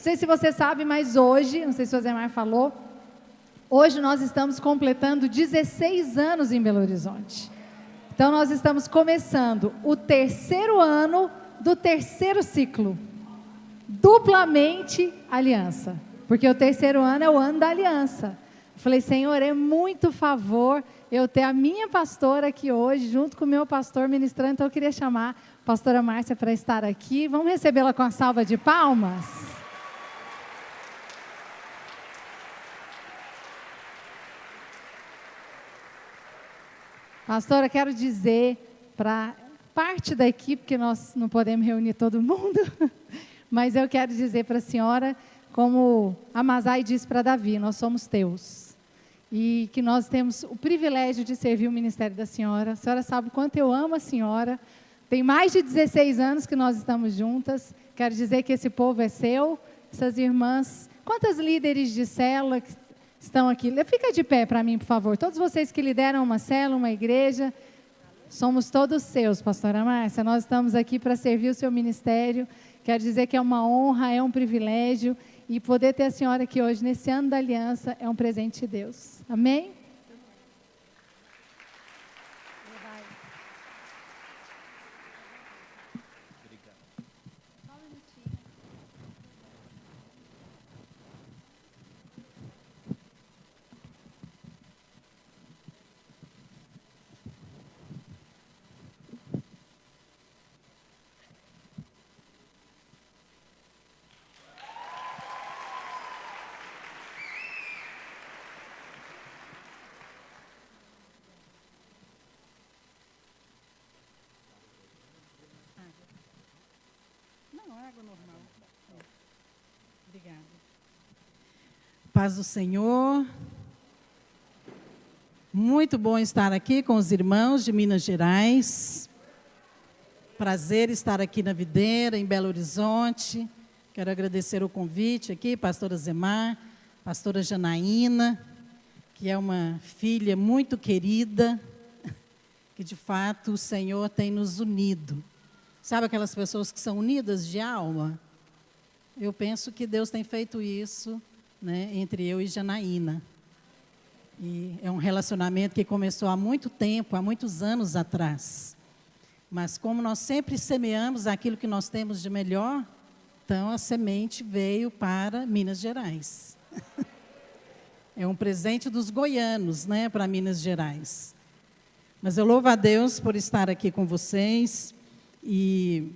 sei se você sabe, mas hoje, não sei se o Zemar falou, hoje nós estamos completando 16 anos em Belo Horizonte. Então nós estamos começando o 3º ano do 3º ciclo, duplamente aliança, porque o 3º ano é o ano da aliança. Eu falei, Senhor, é muito favor eu ter a minha pastora aqui hoje, junto com o meu pastor ministrando, então eu queria chamar a pastora Márcia para estar aqui. Vamos recebê-la com a salva de palmas? Pastora, quero dizer para parte da equipe, que nós não podemos reunir todo mundo, mas eu quero dizer para a senhora, como Amazai disse para Davi, nós somos teus. E que nós temos o privilégio de servir o ministério da senhora. A senhora sabe o quanto eu amo a senhora. Tem mais de 16 anos que nós estamos juntas. Quero dizer que esse povo é seu, essas irmãs. Quantas líderes de célula que estão aqui? Fica de pé para mim, por favor. Todos vocês que lideram uma célula, uma igreja, somos todos seus, pastora Márcia. Nós estamos aqui para servir o seu ministério. Quero dizer que é uma honra, é um privilégio. E poder ter a senhora aqui hoje, nesse ano da aliança, é um presente de Deus. Amém? Água normal. Obrigada. Paz do Senhor. Muito bom estar aqui com os irmãos de Minas Gerais. Prazer estar aqui na Videira, em Belo Horizonte. Quero agradecer o convite aqui, pastora Zemar, pastora Janaína, que é uma filha muito querida, que de fato o Senhor tem nos unido. Sabe aquelas pessoas que são unidas de alma? Eu penso que Deus tem feito isso, né, entre eu e Janaína. E é um relacionamento que começou há muito tempo, há muitos anos atrás. Mas como nós sempre semeamos aquilo que nós temos de melhor, então a semente veio para Minas Gerais. É um presente dos goianos, né, para Minas Gerais. Mas eu louvo a Deus por estar aqui com vocês. E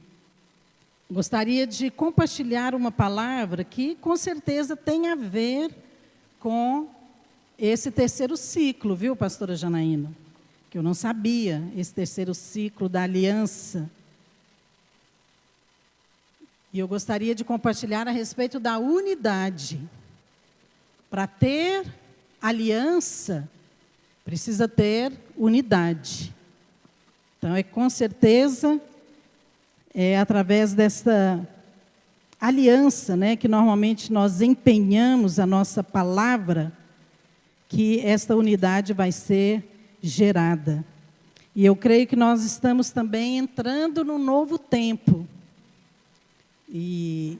gostaria de compartilhar uma palavra que, com certeza, tem a ver com esse 3º ciclo, viu, pastora Janaína? Que eu não sabia, esse 3º ciclo da aliança. E eu gostaria de compartilhar a respeito da unidade. Para ter aliança, precisa ter unidade. Então, com certeza, é através dessa aliança, né, que normalmente nós empenhamos a nossa palavra, que esta unidade vai ser gerada. E eu creio que nós estamos também entrando num novo tempo. E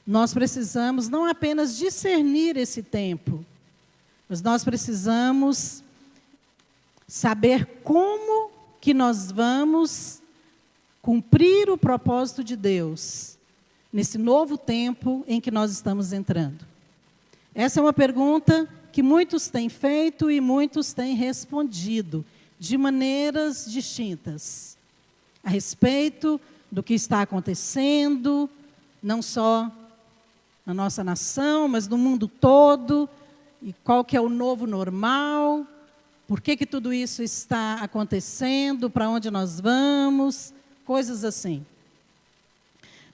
nós precisamos não apenas discernir esse tempo, mas nós precisamos saber como que nós vamos cumprir o propósito de Deus nesse novo tempo em que nós estamos entrando. Essa é uma pergunta que muitos têm feito e muitos têm respondido de maneiras distintas a respeito do que está acontecendo, não só na nossa nação, mas no mundo todo, e qual que é o novo normal, por que tudo isso está acontecendo, para onde nós vamos, coisas assim.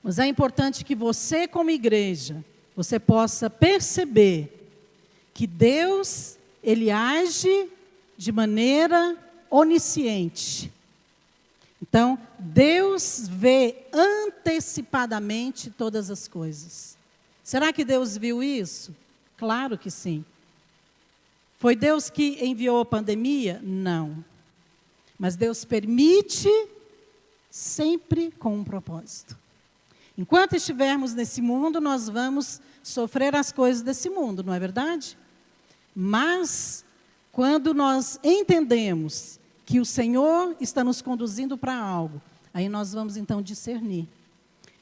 Mas é importante que você, como igreja, você possa perceber que Deus, Ele age de maneira onisciente. Então, Deus vê antecipadamente todas as coisas. Será que Deus viu isso? Claro que sim. Foi Deus que enviou a pandemia? Não. Mas Deus permite sempre com um propósito. Enquanto estivermos nesse mundo, nós vamos sofrer as coisas desse mundo, não é verdade? Mas, quando nós entendemos que o Senhor está nos conduzindo para algo, aí nós vamos então discernir.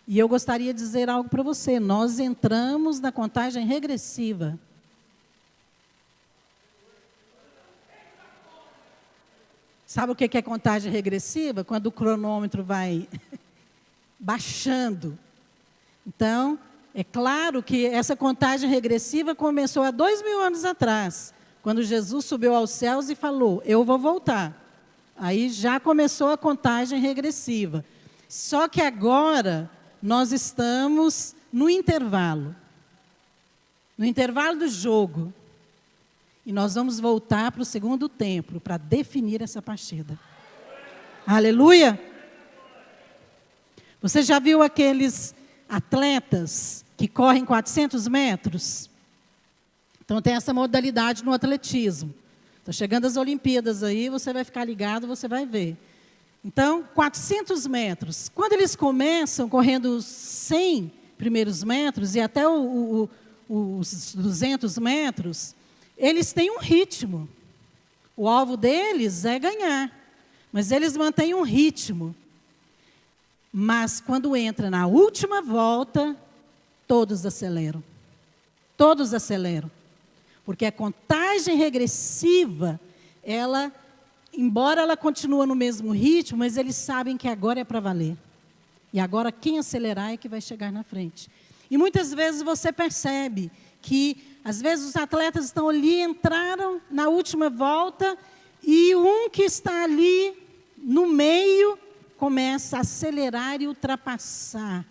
E eu gostaria de dizer algo para você. Nós entramos na contagem regressiva. Sabe o que é contagem regressiva? Quando o cronômetro vai baixando. Então, é claro que essa contagem regressiva começou há 2000 anos atrás, quando Jesus subiu aos céus e falou, eu vou voltar. Aí já começou a contagem regressiva. Só que agora nós estamos no intervalo do jogo. E nós vamos voltar para o segundo tempo, para definir essa partida. Aleluia! Você já viu aqueles atletas que correm 400 metros? Então tem essa modalidade no atletismo. Está chegando as Olimpíadas aí, você vai ficar ligado, você vai ver. Então, 400 metros. Quando eles começam correndo os 100 primeiros metros e até os 200 metros, eles têm um ritmo. O alvo deles é ganhar, mas eles mantêm um ritmo. Mas quando entra na última volta, todos aceleram. Todos aceleram. Porque a contagem regressiva, embora ela continue no mesmo ritmo, mas eles sabem que agora é para valer. E agora quem acelerar é que vai chegar na frente. E muitas vezes você percebe que, às vezes, os atletas estão ali, entraram na última volta, e um que está ali no meio começa a acelerar e ultrapassar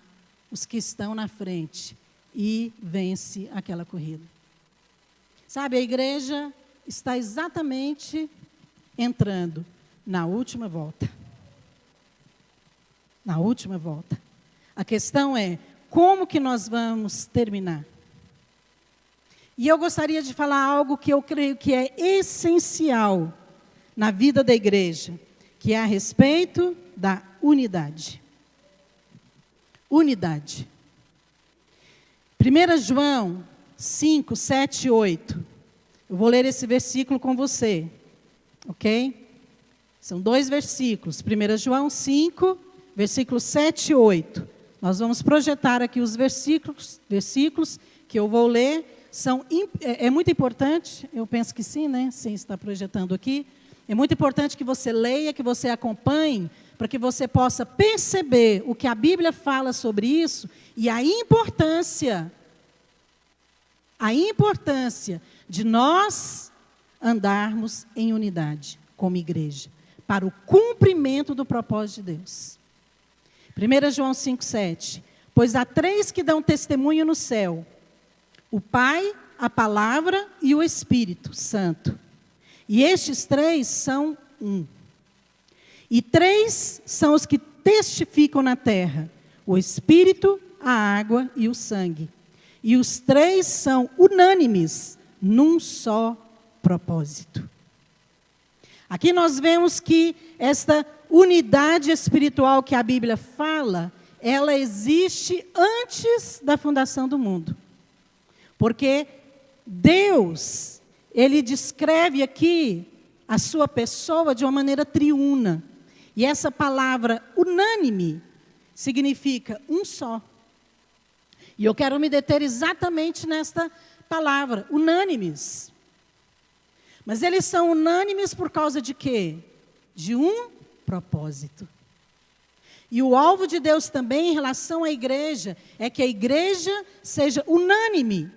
os que estão na frente e vence aquela corrida. Sabe, a igreja está exatamente entrando na última volta. Na última volta. A questão é, como que nós vamos terminar? E eu gostaria de falar algo que eu creio que é essencial na vida da igreja, que é a respeito da unidade. Unidade. 1 João 5, 7 e 8. Eu vou ler esse versículo com você. Ok? São 2 versículos. 1 João 5, versículos 7 e 8. Nós vamos projetar aqui os versículos que eu vou ler. É muito importante, eu penso que sim, né? Sim, está projetando aqui. É muito importante que você leia, que você acompanhe, para que você possa perceber o que a Bíblia fala sobre isso e a importância de nós andarmos em unidade como igreja, para o cumprimento do propósito de Deus. 1 João 5,7. Pois há 3 que dão testemunho no céu: o Pai, a Palavra e o Espírito Santo. E estes 3 são um. E 3 são os que testificam na terra: o Espírito, a água e o sangue. E os 3 são unânimes num só propósito. Aqui nós vemos que esta unidade espiritual que a Bíblia fala, ela existe antes da fundação do mundo. Porque Deus, Ele descreve aqui a sua pessoa de uma maneira triuna. E essa palavra unânime significa um só. E eu quero me deter exatamente nesta palavra, unânimes. Mas eles são unânimes por causa de quê? De um propósito. E o alvo de Deus também em relação à igreja é que a igreja seja unânime.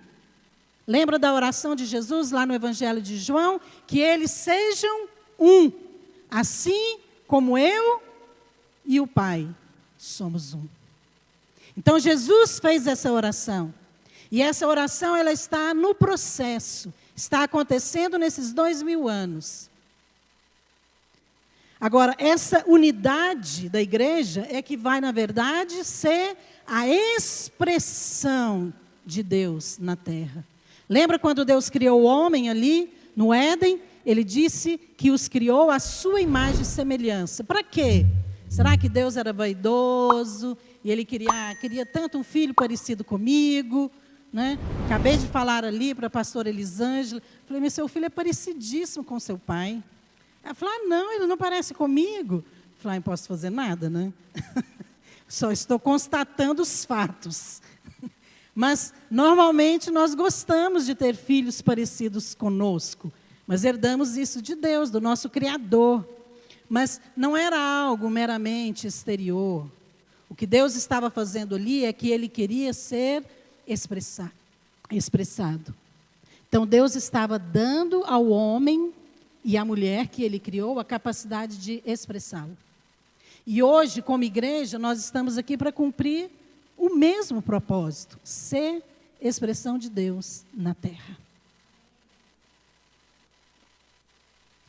Lembra da oração de Jesus lá no Evangelho de João? Que eles sejam um, assim como eu e o Pai somos um. Então Jesus fez essa oração. E essa oração ela está no processo. Está acontecendo nesses 2000 anos. Agora, essa unidade da igreja é que vai, na verdade, ser a expressão de Deus na terra. Lembra quando Deus criou o homem ali, no Éden? Ele disse que os criou à sua imagem e semelhança. Para quê? Será que Deus era vaidoso? e ele queria tanto um filho parecido comigo, né? Acabei de falar ali para a pastora Elisângela, falei, mas seu filho é parecidíssimo com seu pai. Ela falou, não, ele não parece comigo. Eu falei, não posso fazer nada, né? Só estou constatando os fatos. Mas, normalmente, nós gostamos de ter filhos parecidos conosco, mas herdamos isso de Deus, do nosso Criador. Mas não era algo meramente exterior. O que Deus estava fazendo ali é que Ele queria ser expressado. Então, Deus estava dando ao homem e à mulher que Ele criou a capacidade de expressá-lo. E hoje, como igreja, nós estamos aqui para cumprir o mesmo propósito, ser expressão de Deus na terra.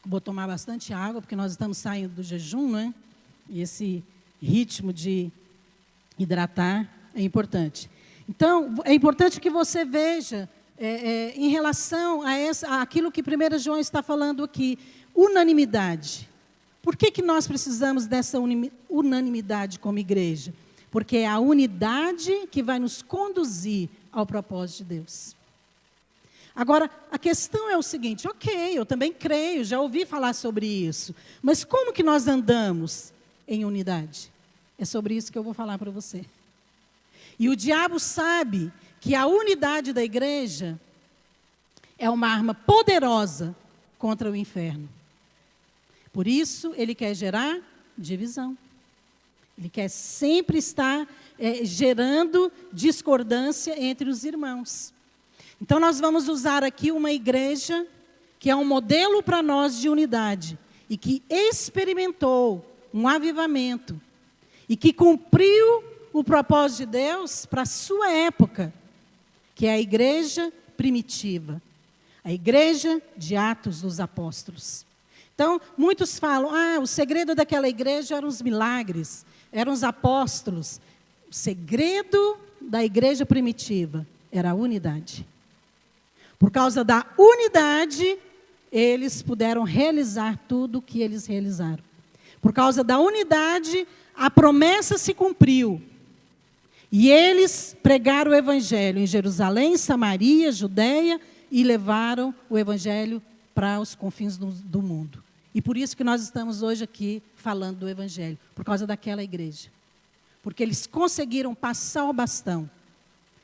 Vou tomar bastante água, porque nós estamos saindo do jejum, né? E esse ritmo de hidratar é importante. Então, é importante que você veja, em relação àquilo que 1 João está falando aqui, unanimidade. Por que nós precisamos dessa unanimidade como igreja? Porque é a unidade que vai nos conduzir ao propósito de Deus. Agora, a questão é o seguinte, ok, eu também creio, já ouvi falar sobre isso, mas como que nós andamos em unidade? É sobre isso que eu vou falar para você. E o diabo sabe que a unidade da igreja é uma arma poderosa contra o inferno. Por isso, ele quer gerar divisão. Ele quer sempre estar gerando discordância entre os irmãos. Então, nós vamos usar aqui uma igreja que é um modelo para nós de unidade e que experimentou um avivamento e que cumpriu o propósito de Deus para a sua época, que é a igreja primitiva, a igreja de Atos dos Apóstolos. Então, muitos falam, o segredo daquela igreja eram os milagres, eram os apóstolos. O segredo da igreja primitiva era a unidade. Por causa da unidade, eles puderam realizar tudo o que eles realizaram. Por causa da unidade, a promessa se cumpriu. E eles pregaram o evangelho em Jerusalém, Samaria, Judeia, e levaram o evangelho para os confins do mundo. E por isso que nós estamos hoje aqui falando do evangelho, por causa daquela igreja. Porque eles conseguiram passar o bastão.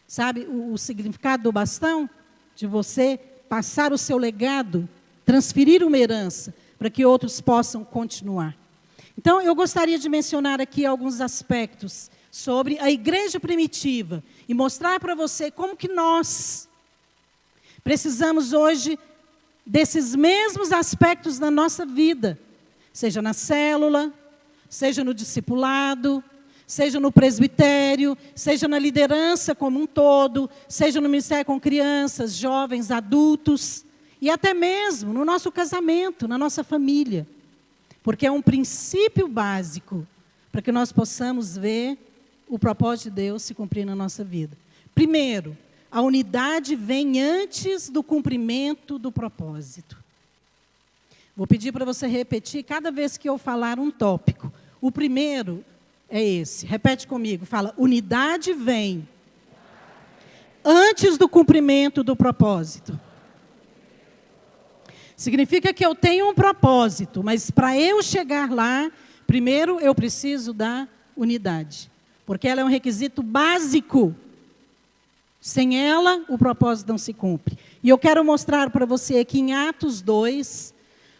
Sabe o significado do bastão? De você passar o seu legado, transferir uma herança, para que outros possam continuar. Então, eu gostaria de mencionar aqui alguns aspectos sobre a igreja primitiva e mostrar para você como que nós precisamos hoje desses mesmos aspectos na nossa vida, seja na célula, seja no discipulado, seja no presbitério, seja na liderança como um todo, seja no ministério com crianças, jovens, adultos, e até mesmo no nosso casamento, na nossa família. Porque é um princípio básico para que nós possamos ver o propósito de Deus se cumprir na nossa vida. Primeiro, a unidade vem antes do cumprimento do propósito. Vou pedir para você repetir cada vez que eu falar um tópico. O primeiro é esse, repete comigo, fala, unidade vem antes do cumprimento do propósito. Significa que eu tenho um propósito, mas para eu chegar lá, primeiro eu preciso da unidade. Porque ela é um requisito básico. Sem ela, o propósito não se cumpre. E eu quero mostrar para você aqui em Atos 2,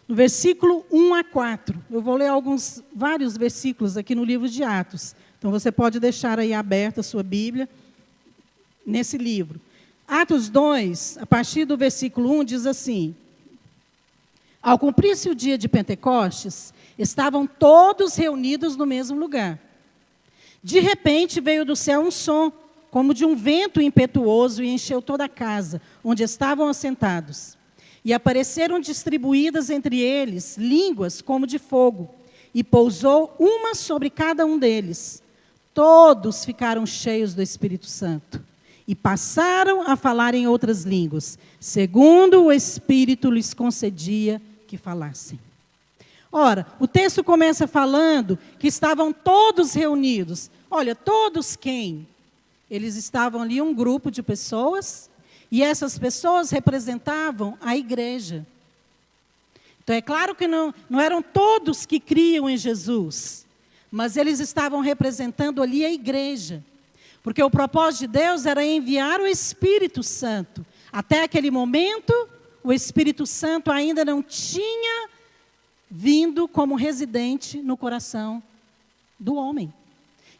no versículo 1 a 4. Eu vou ler vários versículos aqui no livro de Atos. Então, você pode deixar aí aberta a sua Bíblia nesse livro. Atos 2, a partir do versículo 1, diz assim: ao cumprir-se o dia de Pentecostes, estavam todos reunidos no mesmo lugar. De repente, veio do céu um som, como de um vento impetuoso, e encheu toda a casa, onde estavam assentados. E apareceram distribuídas entre eles línguas como de fogo, e pousou uma sobre cada um deles. Todos ficaram cheios do Espírito Santo, e passaram a falar em outras línguas, segundo o Espírito lhes concedia que falassem. Ora, o texto começa falando que estavam todos reunidos. Olha, todos quem? Eles estavam ali, um grupo de pessoas, e essas pessoas representavam a igreja. Então, é claro que não eram todos que criam em Jesus, mas eles estavam representando ali a igreja. Porque o propósito de Deus era enviar o Espírito Santo. Até aquele momento, o Espírito Santo ainda não tinha vindo como residente no coração do homem.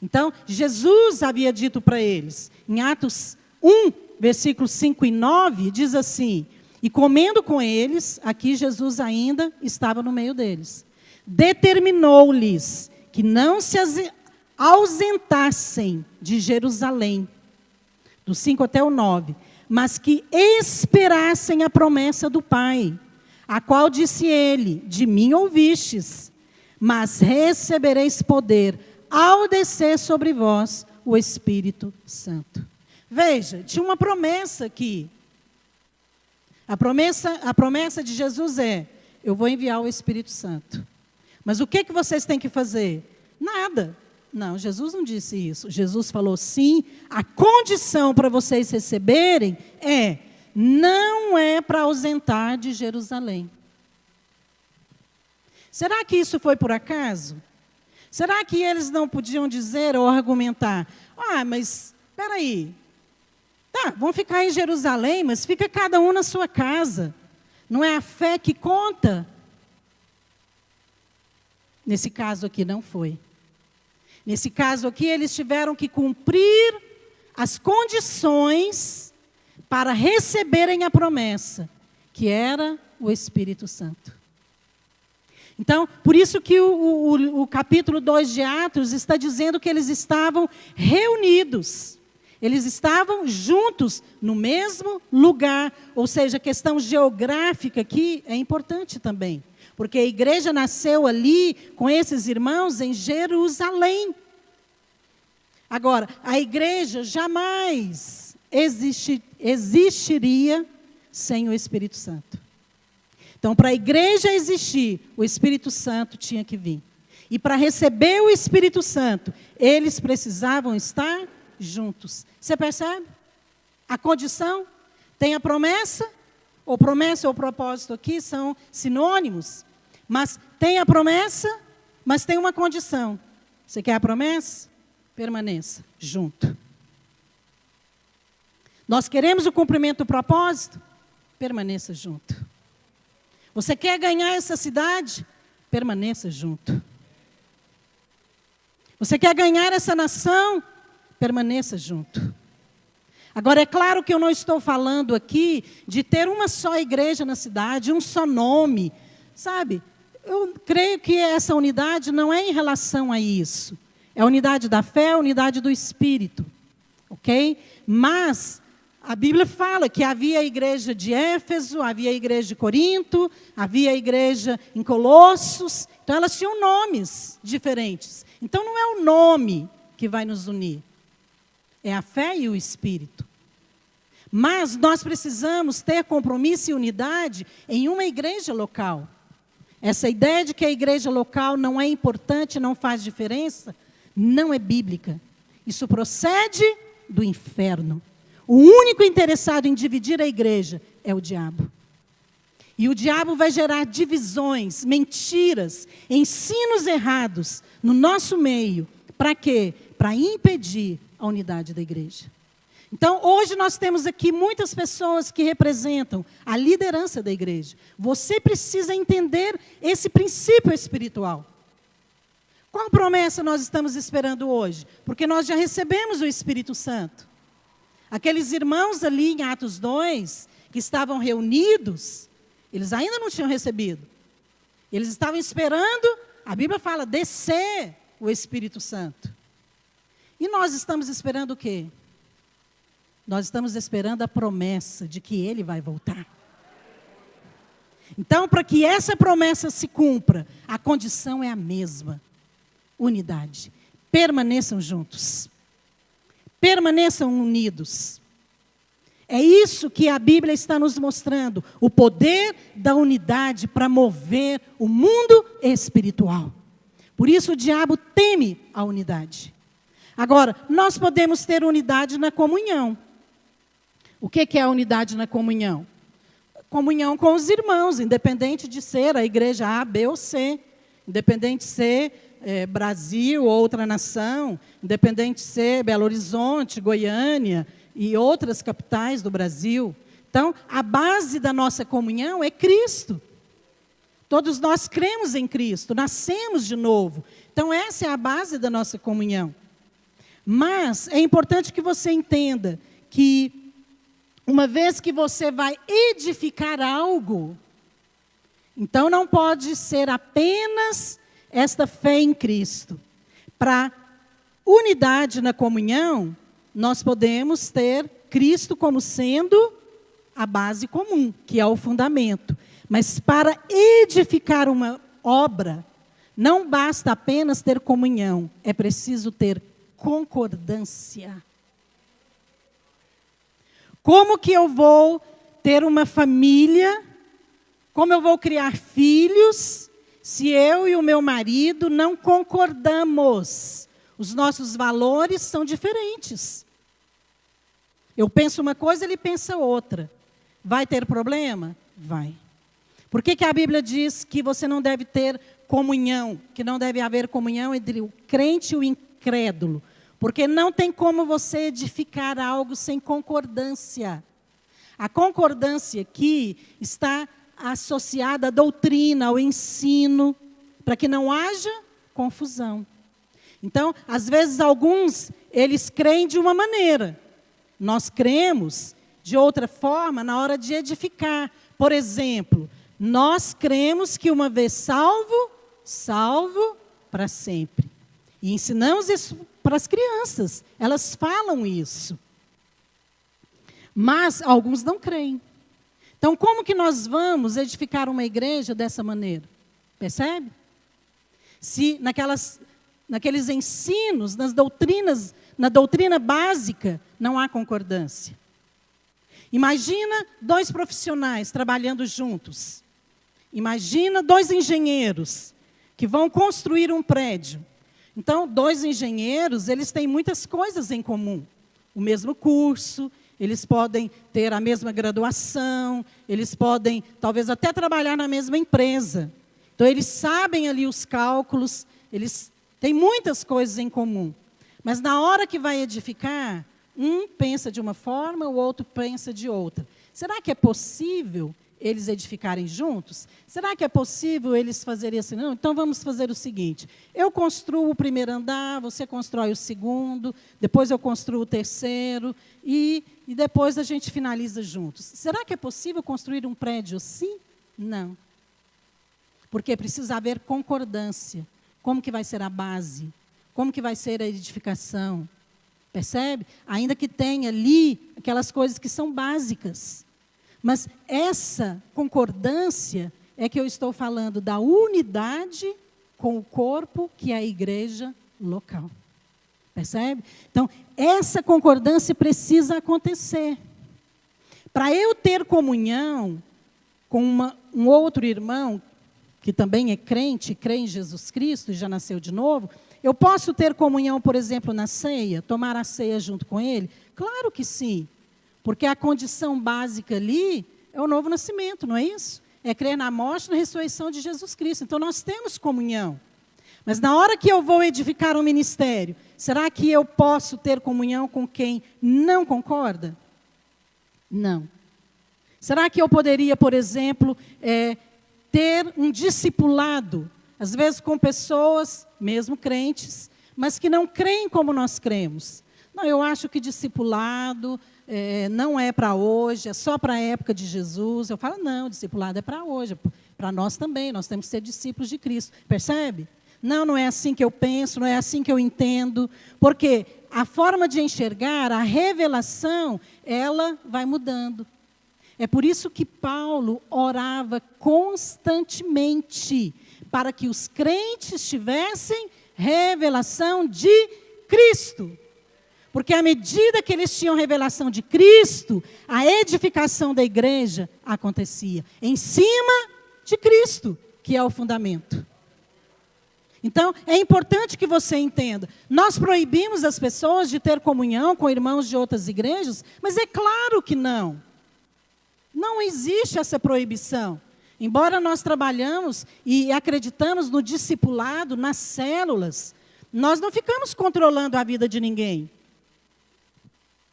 Então, Jesus havia dito para eles, em Atos 1, versículos 5 e 9, diz assim: e comendo com eles, aqui Jesus ainda estava no meio deles, determinou-lhes que não se ausentassem de Jerusalém, do 5 até o 9, mas que esperassem a promessa do Pai, a qual disse ele: de mim ouvistes, mas recebereis poder ao descer sobre vós o Espírito Santo. Veja, tinha uma promessa aqui. A promessa de Jesus é: eu vou enviar o Espírito Santo. Mas o que vocês têm que fazer? Nada. Não, Jesus não disse isso. Jesus falou sim, a condição para vocês receberem não é para ausentar de Jerusalém. Será que isso foi por acaso? Será que eles não podiam dizer ou argumentar: mas espera aí, tá, vão ficar em Jerusalém, mas fica cada um na sua casa. Não é a fé que conta? Nesse caso aqui não foi. Nesse caso aqui eles tiveram que cumprir as condições para receberem a promessa, que era o Espírito Santo. Então, por isso que o capítulo 2 de Atos está dizendo que eles estavam reunidos. Eles estavam juntos no mesmo lugar. Ou seja, a questão geográfica aqui é importante também. Porque a igreja nasceu ali com esses irmãos em Jerusalém. Agora, a igreja jamais existiria sem o Espírito Santo. Então, para a igreja existir, o Espírito Santo tinha que vir. E para receber o Espírito Santo, eles precisavam estar juntos. Você percebe? A condição tem a promessa. Ou promessa ou propósito aqui são sinônimos. Mas tem a promessa, mas tem uma condição. Você quer a promessa? Permaneça junto. Nós queremos o cumprimento do propósito? Permaneça junto. Você quer ganhar essa cidade? Permaneça junto. Você quer ganhar essa nação? Permaneça junto. Agora, é claro que eu não estou falando aqui de ter uma só igreja na cidade, um só nome, sabe? Eu creio que essa unidade não é em relação a isso. É a unidade da fé, a unidade do Espírito. Ok? Mas a Bíblia fala que havia a igreja de Éfeso, havia a igreja de Corinto, havia a igreja em Colossos. Então, elas tinham nomes diferentes. Então, não é o nome que vai nos unir. É a fé e o Espírito. Mas nós precisamos ter compromisso e unidade em uma igreja local. Essa ideia de que a igreja local não é importante, não faz diferença, não é bíblica. Isso procede do inferno. O único interessado em dividir a igreja é o diabo. E o diabo vai gerar divisões, mentiras, ensinos errados no nosso meio. Para quê? Para impedir a unidade da igreja. Então, hoje nós temos aqui muitas pessoas que representam a liderança da igreja. Você precisa entender esse princípio espiritual. Qual promessa nós estamos esperando hoje? Porque nós já recebemos o Espírito Santo. Aqueles irmãos ali em Atos 2, que estavam reunidos, eles ainda não tinham recebido. Eles estavam esperando, a Bíblia fala, descer o Espírito Santo. E nós estamos esperando o quê? Nós estamos esperando a promessa de que Ele vai voltar. Então, para que essa promessa se cumpra, a condição é a mesma. Unidade. Permaneçam juntos. Permaneçam unidos. É isso que a Bíblia está nos mostrando, o poder da unidade para mover o mundo espiritual. Por isso o diabo teme a unidade. Agora, nós podemos ter unidade na comunhão. O que é a unidade na comunhão? Comunhão com os irmãos, independente de ser a igreja A, B ou C, independente de ser Brasil ou outra nação, independente de ser Belo Horizonte, Goiânia e outras capitais do Brasil. Então, a base da nossa comunhão é Cristo. Todos nós cremos em Cristo, nascemos de novo. Então, essa é a base da nossa comunhão. Mas é importante que você entenda que, uma vez que você vai edificar algo, então não pode ser apenas esta fé em Cristo. Para unidade na comunhão, nós podemos ter Cristo como sendo a base comum, que é o fundamento. Mas para edificar uma obra, não basta apenas ter comunhão, é preciso ter concordância. Como que eu vou ter uma família? Como eu vou criar filhos se eu e o meu marido não concordamos? Os nossos valores são diferentes. Eu penso uma coisa, ele pensa outra. Vai ter problema? Vai. Por que a Bíblia diz que você não deve ter comunhão, que não deve haver comunhão entre o crente e o incrédulo? Porque não tem como você edificar algo sem concordância. A concordância aqui está associada à doutrina, ao ensino, para que não haja confusão. Então, às vezes, alguns, eles creem de uma maneira. Nós cremos de outra forma na hora de edificar. Por exemplo, nós cremos que uma vez salvo, salvo para sempre. E ensinamos isso para as crianças. Elas falam isso. Mas alguns não creem. Então, como que nós vamos edificar uma igreja dessa maneira? Percebe? Se naqueles ensinos, nas doutrinas, na doutrina básica, não há concordância. Imagina 2 profissionais trabalhando juntos. Imagina 2 engenheiros que vão construir um prédio. Então, 2 engenheiros, eles têm muitas coisas em comum. O mesmo curso, eles podem ter a mesma graduação, eles podem, talvez, até trabalhar na mesma empresa. Então, eles sabem ali os cálculos, eles têm muitas coisas em comum. Mas, na hora que vai edificar, um pensa de uma forma, o outro pensa de outra. Será que é possível eles edificarem juntos? Será que é possível eles fazerem assim? Não, então vamos fazer o seguinte, eu construo o primeiro andar, você constrói o segundo, depois eu construo o terceiro, e depois a gente finaliza juntos. Será que é possível construir um prédio assim? Não. Porque precisa haver concordância. Como que vai ser a base? Como que vai ser a edificação? Percebe? Ainda que tenha ali aquelas coisas que são básicas. Mas essa concordância é que eu estou falando da unidade com o corpo, que é a igreja local. Percebe? Então, essa concordância precisa acontecer. Para eu ter comunhão com um outro irmão, que também é crente, crê em Jesus Cristo e já nasceu de novo, eu posso ter comunhão, por exemplo, na ceia, tomar a ceia junto com ele? Claro que sim. Porque a condição básica ali é o novo nascimento, não é isso? É crer na morte e na ressurreição de Jesus Cristo. Então, nós temos comunhão. Mas na hora que eu vou edificar um ministério, será que eu posso ter comunhão com quem não concorda? Não. Será que eu poderia, por exemplo, ter um discipulado, às vezes com pessoas, mesmo crentes, mas que não creem como nós cremos? Não, eu acho que discipulado não é para hoje, é só para a época de Jesus. Eu falo, não, discipulado é para hoje, para nós também, nós temos que ser discípulos de Cristo. Percebe? Não, não é assim que eu penso, não é assim que eu entendo, porque a forma de enxergar, a revelação, ela vai mudando. É por isso que Paulo orava constantemente, para que os crentes tivessem revelação de Cristo. Porque à medida que eles tinham revelação de Cristo, a edificação da igreja acontecia. Em cima de Cristo, que é o fundamento. Então, é importante que você entenda. Nós proibimos as pessoas de ter comunhão com irmãos de outras igrejas, mas é claro que não. Não existe essa proibição. Embora nós trabalhamos e acreditamos no discipulado, nas células, nós não ficamos controlando a vida de ninguém.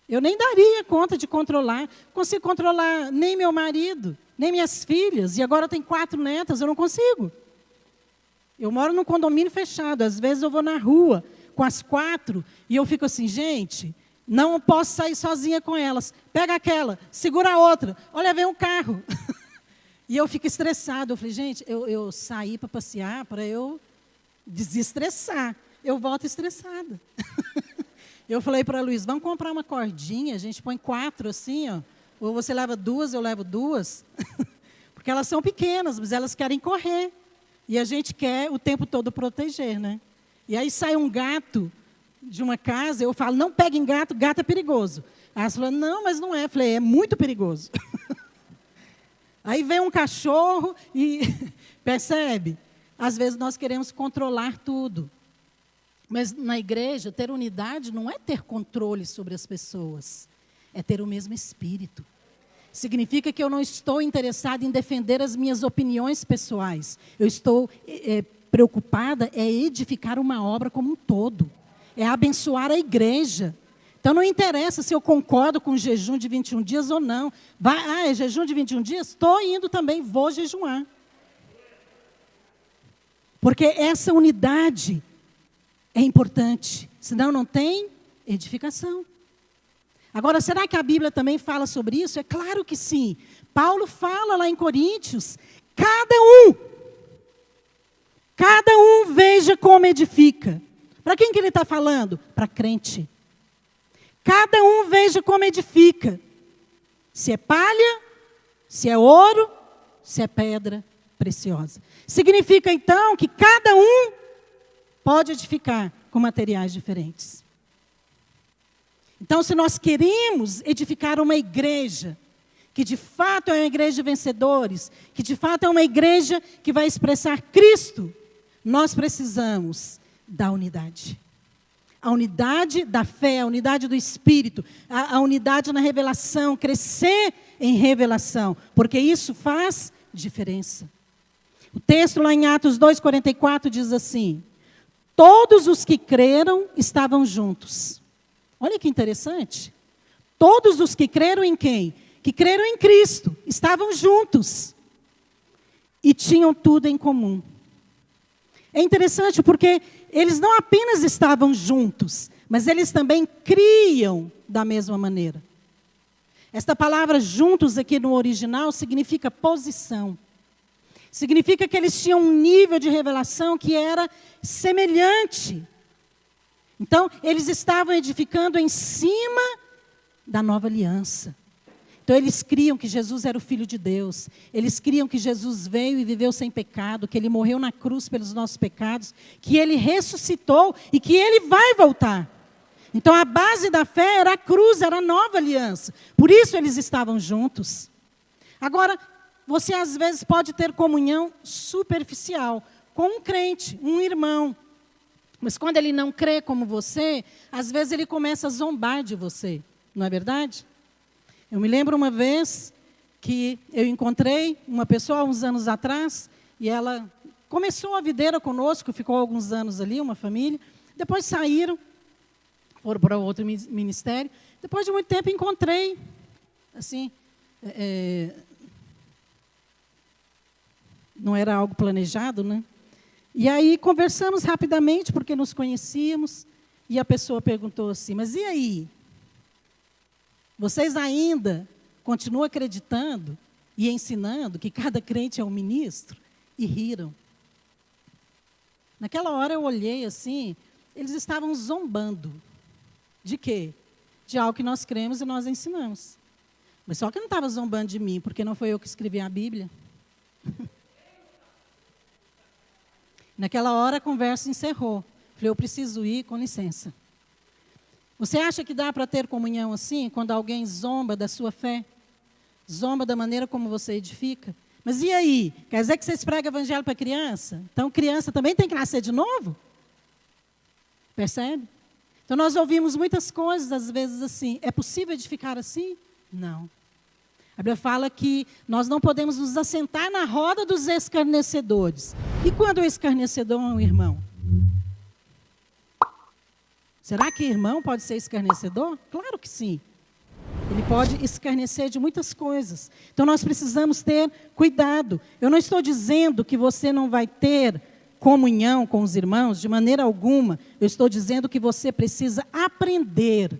Eu nem daria conta de controlar. Consigo controlar nem meu marido, nem minhas filhas. E agora eu tenho 4 netas, eu não consigo. Eu moro num condomínio fechado. Às vezes eu vou na rua com as 4 e eu fico assim, gente, não posso sair sozinha com elas. Pega aquela, segura a outra. Olha, vem um carro. E eu fico estressado. Eu falei, gente, eu saí para passear para eu desestressar. Eu volto estressada. Eu falei para a Luiz, vamos comprar uma cordinha, a gente põe 4 assim, ó. Ou você leva 2, eu levo 2. Porque elas são pequenas, mas elas querem correr. E a gente quer o tempo todo proteger, né? E aí sai um gato de uma casa, eu falo, não peguem gato, gato é perigoso. Aí ela falou, não, mas não é. Eu falei, é muito perigoso. Aí vem um cachorro e percebe? Às vezes nós queremos controlar tudo. Mas na igreja, ter unidade não é ter controle sobre as pessoas. É ter o mesmo espírito. Significa que eu não estou interessado em defender as minhas opiniões pessoais. Eu estou preocupada em edificar uma obra como um todo. É abençoar a igreja. Então não interessa se eu concordo com o jejum de 21 dias ou não. É jejum de 21 dias? Estou indo também, vou jejuar. Porque essa unidade é importante, senão não tem edificação. Agora, será que a Bíblia também fala sobre isso? É claro que sim. Paulo fala lá em Coríntios, cada um veja como edifica. Para quem que ele está falando? Para crente. Cada um veja como edifica. Se é palha, se é ouro, se é pedra preciosa. Significa então que cada um pode edificar com materiais diferentes. Então, se nós queremos edificar uma igreja, que de fato é uma igreja de vencedores, que de fato é uma igreja que vai expressar Cristo, nós precisamos da unidade. A unidade da fé, a unidade do Espírito, a unidade na revelação, crescer em revelação, porque isso faz diferença. O texto lá em Atos 2,44 diz assim, todos os que creram estavam juntos. Olha que interessante. Todos os que creram em quem? Que creram em Cristo, estavam juntos. E tinham tudo em comum. É interessante porque eles não apenas estavam juntos, mas eles também criam da mesma maneira. Esta palavra juntos aqui no original significa posição. Significa que eles tinham um nível de revelação que era semelhante. Então, eles estavam edificando em cima da nova aliança. Então, eles criam que Jesus era o Filho de Deus. Eles criam que Jesus veio e viveu sem pecado, que Ele morreu na cruz pelos nossos pecados, que Ele ressuscitou e que Ele vai voltar. Então, a base da fé era a cruz, era a nova aliança. Por isso, eles estavam juntos. Agora, você às vezes pode ter comunhão superficial com um crente, um irmão. Mas quando ele não crê como você, às vezes ele começa a zombar de você. Não é verdade? Eu me lembro uma vez que eu encontrei uma pessoa há uns anos atrás, e ela começou a videira conosco, ficou alguns anos ali, uma família. Depois saíram, foram para outro ministério. Depois de muito tempo encontrei, assim, não era algo planejado, né? E aí conversamos rapidamente, porque nos conhecíamos, e a pessoa perguntou assim, mas e aí? Vocês ainda continuam acreditando e ensinando que cada crente é um ministro? E riram. Naquela hora eu olhei assim, eles estavam zombando. De quê? De algo que nós cremos e nós ensinamos. Mas só que não estava zombando de mim, porque não foi eu que escrevi a Bíblia. Naquela hora a conversa encerrou. Falei, eu preciso ir, com licença. Você acha que dá para ter comunhão assim, quando alguém zomba da sua fé? Zomba da maneira como você edifica? Mas e aí? Quer dizer que vocês pregam evangelho para criança? Então criança também tem que nascer de novo? Percebe? Então nós ouvimos muitas coisas, às vezes assim, é possível edificar assim? Não. A Bíblia fala que nós não podemos nos assentar na roda dos escarnecedores. E quando o escarnecedor é um irmão? Será que irmão pode ser escarnecedor? Claro que sim. Ele pode escarnecer de muitas coisas. Então nós precisamos ter cuidado. Eu não estou dizendo que você não vai ter comunhão com os irmãos, de maneira alguma. Eu estou dizendo que você precisa aprender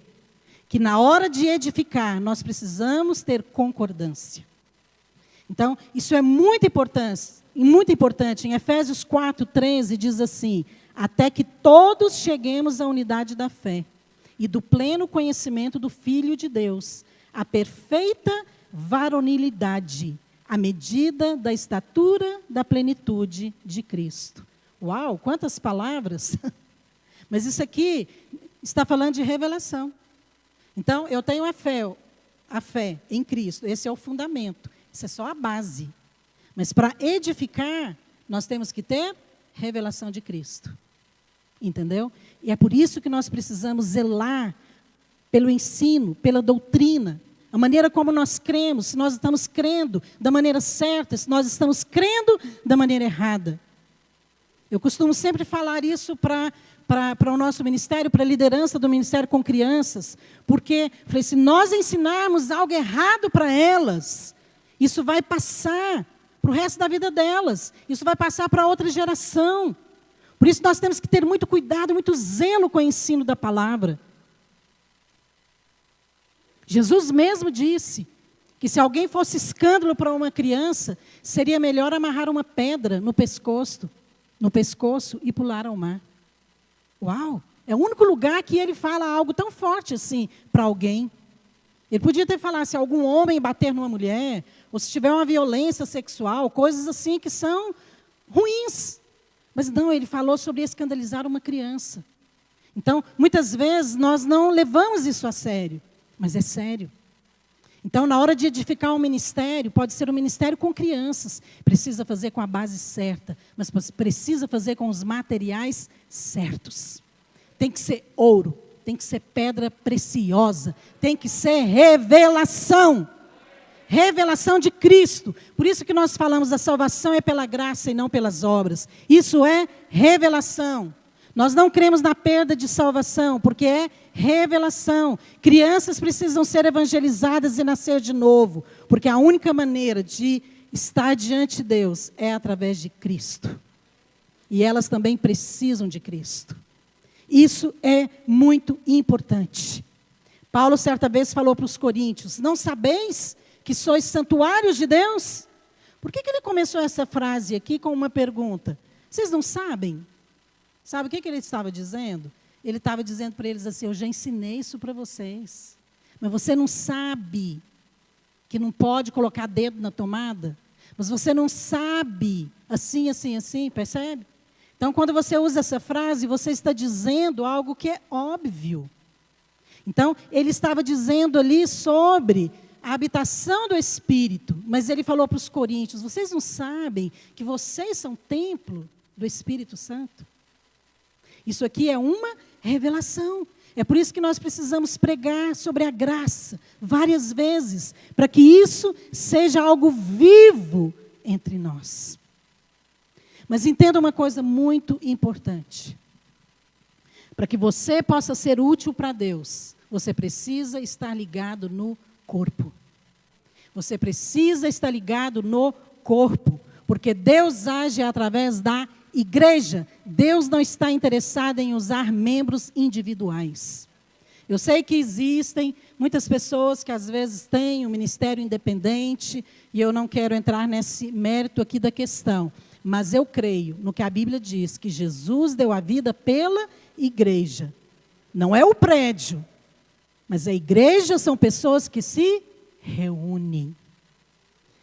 que na hora de edificar, nós precisamos ter concordância. Então, isso é muito importante. Em Efésios 4:13 diz assim: até que todos cheguemos à unidade da fé e do pleno conhecimento do Filho de Deus, a perfeita varonilidade, à medida da estatura da plenitude de Cristo. Uau, quantas palavras! Mas isso aqui está falando de revelação. Então, eu tenho a fé em Cristo, esse é o fundamento, isso é só a base. Mas para edificar, nós temos que ter revelação de Cristo. Entendeu? E é por isso que nós precisamos zelar pelo ensino, pela doutrina, a maneira como nós cremos, se nós estamos crendo da maneira certa, se nós estamos crendo da maneira errada. Eu costumo sempre falar isso para o nosso ministério, para a liderança do ministério com crianças, porque falei, se nós ensinarmos algo errado para elas, isso vai passar para o resto da vida delas, isso vai passar para outra geração. Por isso nós temos que ter muito cuidado, muito zelo com o ensino da palavra. Jesus mesmo disse que se alguém fosse escândalo para uma criança, seria melhor amarrar uma pedra no pescoço e pular ao mar. Uau! É o único lugar que ele fala algo tão forte assim para alguém. Ele podia ter falado se algum homem bater numa mulher, ou se tiver uma violência sexual, coisas assim que são ruins. Mas não, ele falou sobre escandalizar uma criança. Então, muitas vezes, nós não levamos isso a sério, mas é sério. Então, na hora de edificar um ministério, pode ser um ministério com crianças, precisa fazer com a base certa, mas precisa fazer com os materiais certos. Tem que ser ouro, tem que ser pedra preciosa, tem que ser revelação. Revelação de Cristo. Por isso que nós falamos, a salvação é pela graça e não pelas obras. Isso é revelação. Nós não cremos na perda de salvação, porque é revelação. Crianças precisam ser evangelizadas e nascer de novo, porque a única maneira de estar diante de Deus é através de Cristo. E elas também precisam de Cristo. Isso é muito importante. Paulo certa vez falou para os coríntios, não sabeis que sois santuários de Deus? Por que ele começou essa frase aqui com uma pergunta? Vocês não sabem? Sabe o que ele estava dizendo? Ele estava dizendo para eles assim, eu já ensinei isso para vocês. Mas você não sabe que não pode colocar dedo na tomada? Mas você não sabe assim, assim, assim, percebe? Então, quando você usa essa frase, você está dizendo algo que é óbvio. Então, ele estava dizendo ali sobre a habitação do Espírito, mas ele falou para os coríntios, vocês não sabem que vocês são templo do Espírito Santo? Isso aqui é uma revelação. É por isso que nós precisamos pregar sobre a graça várias vezes, para que isso seja algo vivo entre nós. Mas entenda uma coisa muito importante. Para que você possa ser útil para Deus, você precisa estar ligado no corpo. Você precisa estar ligado no corpo, porque Deus age através da igreja. Deus não está interessado em usar membros individuais. Eu sei que existem muitas pessoas que às vezes têm um ministério independente, e eu não quero entrar nesse mérito aqui da questão, mas eu creio no que a Bíblia diz, que Jesus deu a vida pela igreja. Não é o prédio, mas a igreja são pessoas que se reúnem.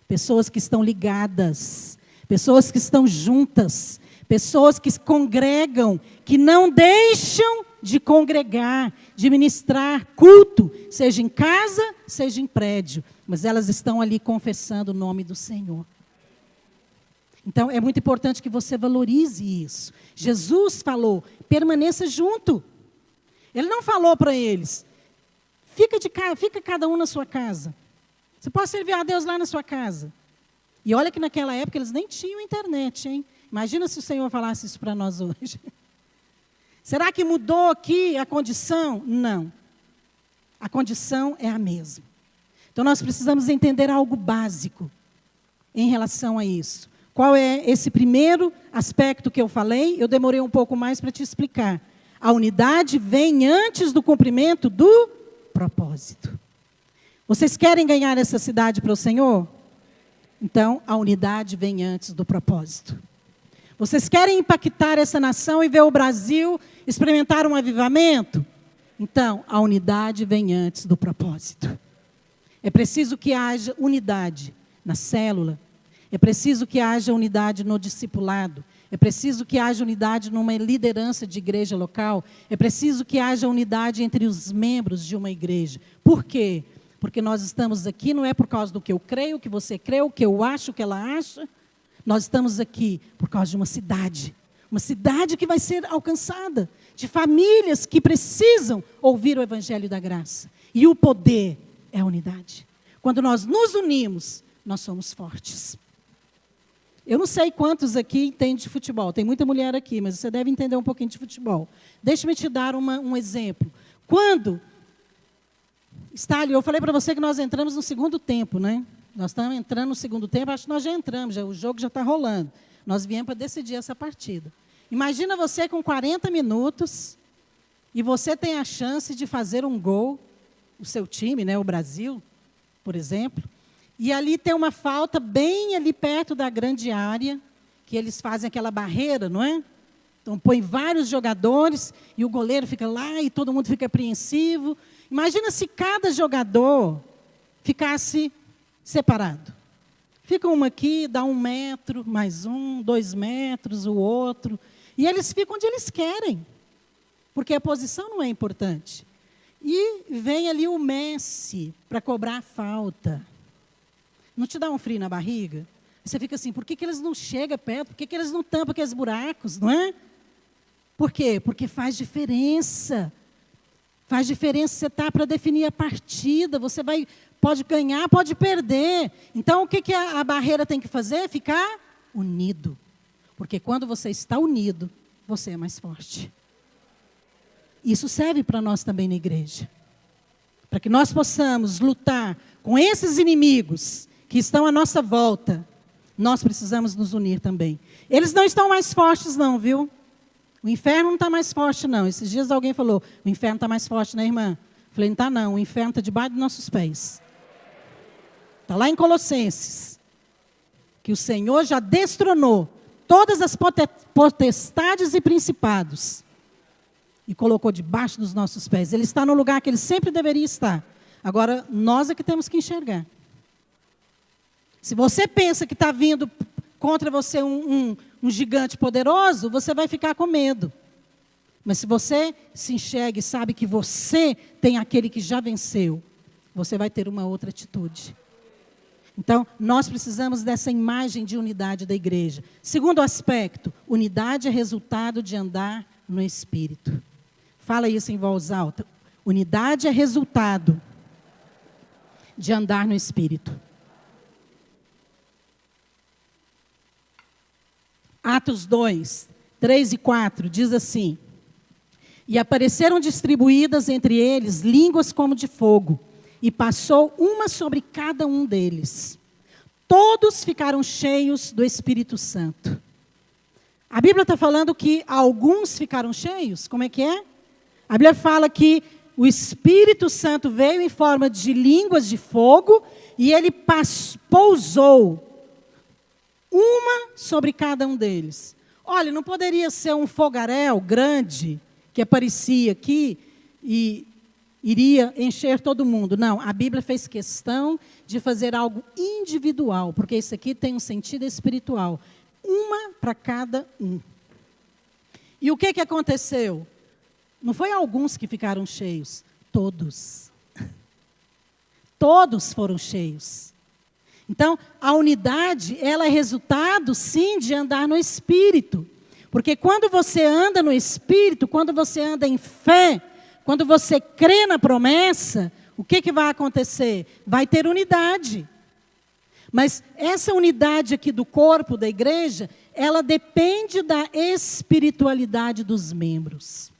Pessoas que estão ligadas, pessoas que estão juntas, Pessoas que se congregam, que não deixam de congregar, de ministrar culto, seja em casa, seja em prédio. Mas elas estão ali confessando o nome do Senhor. Então, é muito importante que você valorize isso. Jesus falou, permaneça junto. Ele não falou para eles, fica cada um na sua casa. Você pode servir a Deus lá na sua casa. E olha que naquela época eles nem tinham internet, hein? Imagina se o Senhor falasse isso para nós hoje. Será que mudou aqui a condição? Não. A condição é a mesma. Então, nós precisamos entender algo básico em relação a isso. Qual é esse primeiro aspecto que eu falei? Eu demorei um pouco mais para te explicar. A unidade vem antes do cumprimento do propósito. Vocês querem ganhar essa cidade para o Senhor? Então, a unidade vem antes do propósito. Vocês querem impactar essa nação e ver o Brasil experimentar um avivamento? Então, a unidade vem antes do propósito. É preciso que haja unidade na célula. É preciso que haja unidade no discipulado. É preciso que haja unidade numa liderança de igreja local. É preciso que haja unidade entre os membros de uma igreja. Por quê? Porque nós estamos aqui não é por causa do que eu creio, que você crê, o que eu acho, o que ela acha. Nós estamos aqui por causa de uma cidade que vai ser alcançada, de famílias que precisam ouvir o Evangelho da Graça. E o poder é a unidade. Quando nós nos unimos, nós somos fortes. Eu não sei quantos aqui entendem de futebol, tem muita mulher aqui, mas você deve entender um pouquinho de futebol. Deixa-me te dar um exemplo. Quando está ali, eu falei para você que nós entramos no segundo tempo, né? Nós estamos entrando no segundo tempo, acho que nós já entramos, o jogo já está rolando. Nós viemos para decidir essa partida. Imagina você com 40 minutos e você tem a chance de fazer um gol, o seu time, né, o Brasil, por exemplo, e ali tem uma falta bem ali perto da grande área, que eles fazem aquela barreira, não é? Então põe vários jogadores e o goleiro fica lá e todo mundo fica apreensivo. Imagina se cada jogador ficasse separado. Fica um aqui, dá 1 metro, mais 2 metros, o outro. E eles ficam onde eles querem. Porque a posição não é importante. E vem ali o Messi para cobrar a falta. Não te dá um frio na barriga? Você fica assim, por que eles não chegam perto? Por que eles não tampam aqueles buracos, não é? Por quê? Porque faz diferença. Faz diferença você estar para definir a partida. Você pode ganhar, pode perder. Então, o que a barreira tem que fazer? Ficar unido. Porque quando você está unido, você é mais forte. Isso serve para nós também na igreja. Para que nós possamos lutar com esses inimigos que estão à nossa volta, nós precisamos nos unir também. Eles não estão mais fortes não, viu? O inferno não está mais forte não. Esses dias alguém falou, o inferno está mais forte, né, irmã? Eu falei, não está não, o inferno está debaixo dos nossos pés. Está lá em Colossenses. Que o Senhor já destronou todas as potestades e principados. E colocou debaixo dos nossos pés. Ele está no lugar que ele sempre deveria estar. Agora, nós é que temos que enxergar. Se você pensa que está vindo contra você um gigante poderoso, você vai ficar com medo. Mas se você se enxerga e sabe que você tem aquele que já venceu, você vai ter uma outra atitude. Então, nós precisamos dessa imagem de unidade da igreja. Segundo aspecto, unidade é resultado de andar no Espírito. Fala isso em voz alta. Unidade é resultado de andar no Espírito. Atos 2, 3 e 4, diz assim: E apareceram distribuídas entre eles línguas como de fogo, e passou uma sobre cada um deles. Todos ficaram cheios do Espírito Santo. A Bíblia está falando que alguns ficaram cheios? Como é que é? A Bíblia fala que o Espírito Santo veio em forma de línguas de fogo e ele pousou uma sobre cada um deles. Olha, não poderia ser um fogaréu grande que aparecia aqui e iria encher todo mundo. Não, a Bíblia fez questão de fazer algo individual, porque isso aqui tem um sentido espiritual. Uma para cada um. E o que aconteceu? Não foi alguns que ficaram cheios, todos. Todos foram cheios. Então, a unidade, ela é resultado, sim, de andar no Espírito. Porque quando você anda no Espírito, quando você anda em fé, quando você crê na promessa, o que vai acontecer? Vai ter unidade. Mas essa unidade aqui do corpo da igreja, ela depende da espiritualidade dos membros.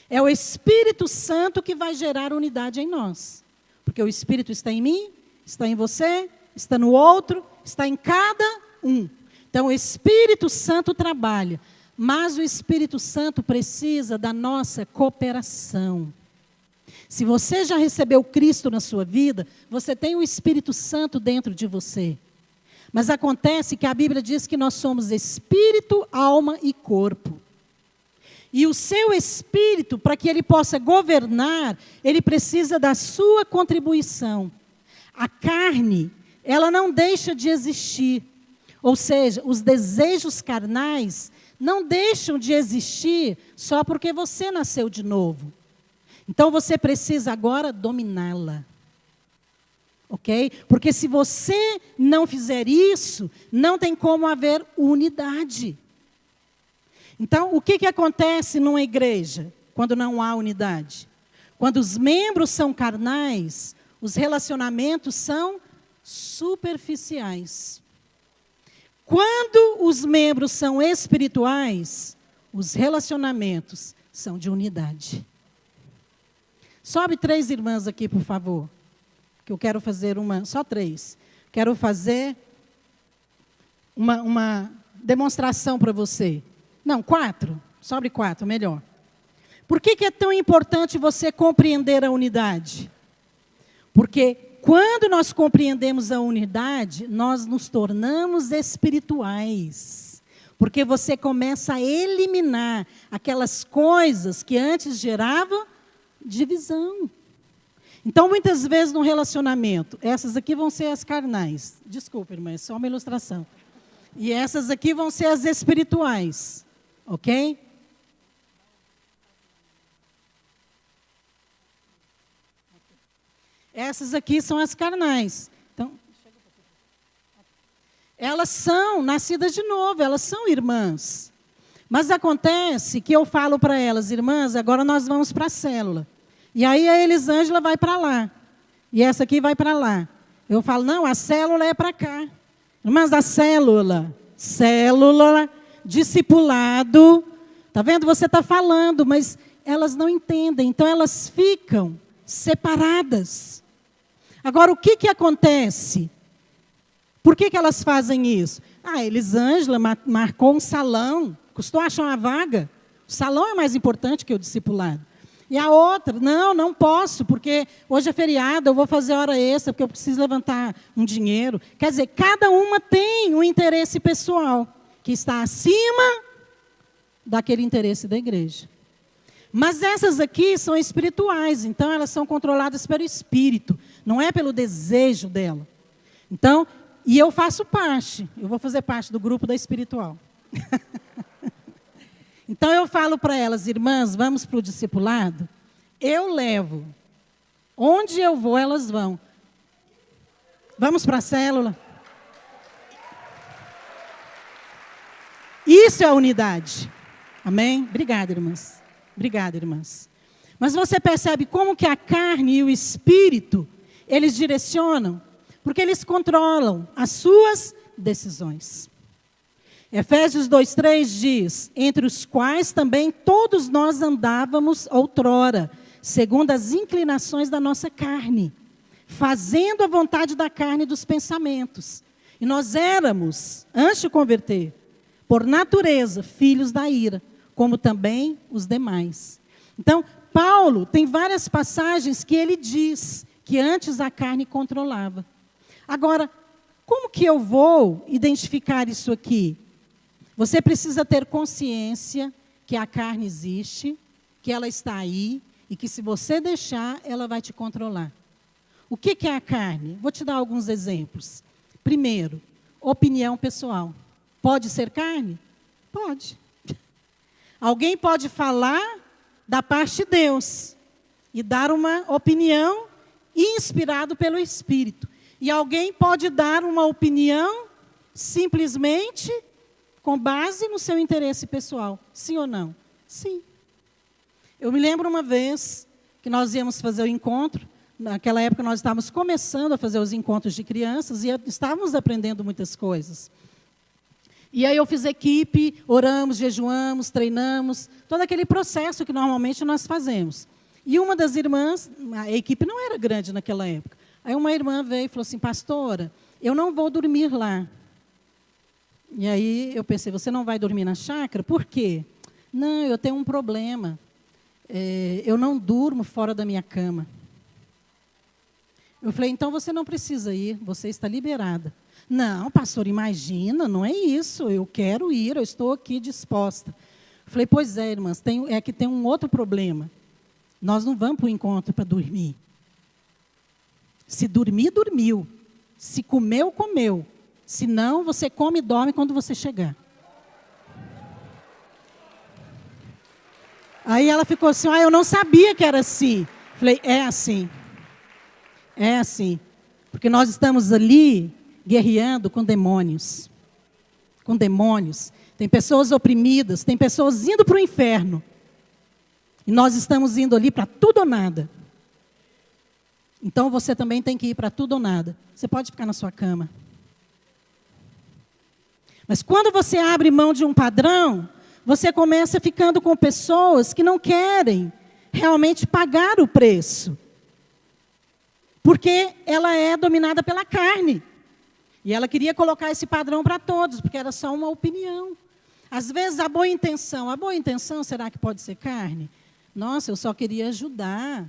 É o Espírito Santo que vai gerar unidade em nós. Porque o Espírito está em mim, está em você, está no outro, está em cada um. Então o Espírito Santo trabalha, mas o Espírito Santo precisa da nossa cooperação. Se você já recebeu Cristo na sua vida, você tem o Espírito Santo dentro de você. Mas acontece que a Bíblia diz que nós somos espírito, alma e corpo. E o seu espírito, para que ele possa governar, ele precisa da sua contribuição. A carne, ela não deixa de existir. Ou seja, os desejos carnais não deixam de existir só porque você nasceu de novo. Então você precisa agora dominá-la. Ok? Porque se você não fizer isso, não tem como haver unidade. Então, o que acontece numa igreja quando não há unidade? Quando os membros são carnais, os relacionamentos são superficiais. Quando os membros são espirituais, os relacionamentos são de unidade. Sobe 3 irmãs aqui, por favor. Que eu quero fazer só 3. Quero fazer uma demonstração para você. Não, 4. Sobe 4, melhor. Por que é tão importante você compreender a unidade? Porque quando nós compreendemos a unidade, nós nos tornamos espirituais. Porque você começa a eliminar aquelas coisas que antes geravam divisão. Então, muitas vezes no relacionamento, essas aqui vão ser as carnais. Desculpa, irmã, é só uma ilustração. E essas aqui vão ser as espirituais. Ok? Essas aqui são as carnais. Então, elas são nascidas de novo, elas são irmãs. Mas acontece que eu falo para elas, irmãs, agora nós vamos para a célula. E aí a Elisângela vai para lá. E essa aqui vai para lá. Eu falo, não, a célula é para cá. Irmãs, a célula, discipulado. Está vendo? Você está falando, mas elas não entendem. Então elas ficam separadas. Agora, o que acontece? Por que elas fazem isso? A Elisângela marcou um salão, custou achar uma vaga. O salão é mais importante que o discipulado. E a outra, não posso, porque hoje é feriado, eu vou fazer hora extra, porque eu preciso levantar um dinheiro. Quer dizer, cada uma tem um interesse pessoal, que está acima daquele interesse da igreja. Mas essas aqui são espirituais, então elas são controladas pelo Espírito, não é pelo desejo dela. Então, e eu faço parte, eu vou fazer parte do grupo da espiritual. Então eu falo para elas, irmãs, vamos para o discipulado? Eu levo. Onde eu vou, elas vão. Vamos para a célula? Isso é a unidade. Amém? Obrigada, irmãs. Obrigada, irmãs. Mas você percebe como que a carne e o espírito, eles direcionam? Porque eles controlam as suas decisões. Efésios 2:3 diz, entre os quais também todos nós andávamos outrora, segundo as inclinações da nossa carne, fazendo a vontade da carne e dos pensamentos. E nós éramos, antes de converter, por natureza, filhos da ira, como também os demais. Então, Paulo tem várias passagens que ele diz que antes a carne controlava. Agora, como que eu vou identificar isso aqui? Você precisa ter consciência que a carne existe, que ela está aí, e que se você deixar, ela vai te controlar. O que é a carne? Vou te dar alguns exemplos. Primeiro, opinião pessoal. Pode ser carne? Pode. Alguém pode falar da parte de Deus e dar uma opinião inspirado pelo Espírito. E alguém pode dar uma opinião simplesmente com base no seu interesse pessoal. Sim ou não? Sim. Eu me lembro uma vez que nós íamos fazer o encontro. Naquela época nós estávamos começando a fazer os encontros de crianças e estávamos aprendendo muitas coisas. E aí eu fiz equipe, oramos, jejuamos, treinamos, todo aquele processo que normalmente nós fazemos. E uma das irmãs, a equipe não era grande naquela época, aí uma irmã veio e falou assim, pastora, eu não vou dormir lá. E aí eu pensei, você não vai dormir na chácara? Por quê? Não, eu tenho um problema. Eu não durmo fora da minha cama. Eu falei, então você não precisa ir, você está liberada. Não, pastor, imagina, não é isso, eu quero ir, eu estou aqui disposta. Eu falei, pois é, irmãs, é que tem um outro problema. Nós não vamos para o encontro para dormir. Se dormir, dormiu. Se comeu, comeu. Se não, você come e dorme quando você chegar. Aí ela ficou assim, eu não sabia que era assim. Falei, é assim. É assim. Porque nós estamos ali guerreando com demônios. Com demônios. Tem pessoas oprimidas, tem pessoas indo para o inferno. E nós estamos indo ali para tudo ou nada. Então você também tem que ir para tudo ou nada. Você pode ficar na sua cama. Mas quando você abre mão de um padrão, você começa ficando com pessoas que não querem realmente pagar o preço. Porque ela é dominada pela carne. E ela queria colocar esse padrão para todos, porque era só uma opinião. Às vezes a boa intenção, será que pode ser carne? Nossa, eu só queria ajudar.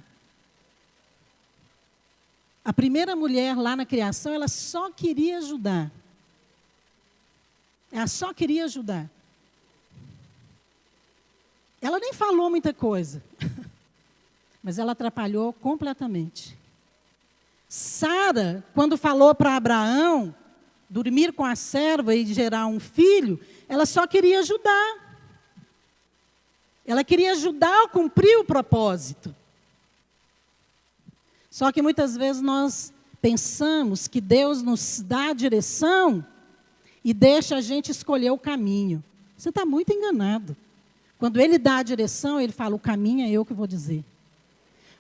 A primeira mulher lá na criação, ela só queria ajudar. Ela só queria ajudar. Ela nem falou muita coisa, mas ela atrapalhou completamente. Sara, quando falou para Abraão dormir com a serva e gerar um filho, ela só queria ajudar. Ela queria ajudar a cumprir o propósito. Só que muitas vezes nós pensamos que Deus nos dá a direção e deixa a gente escolher o caminho. Você está muito enganado. Quando Ele dá a direção, Ele fala, o caminho é eu que vou dizer.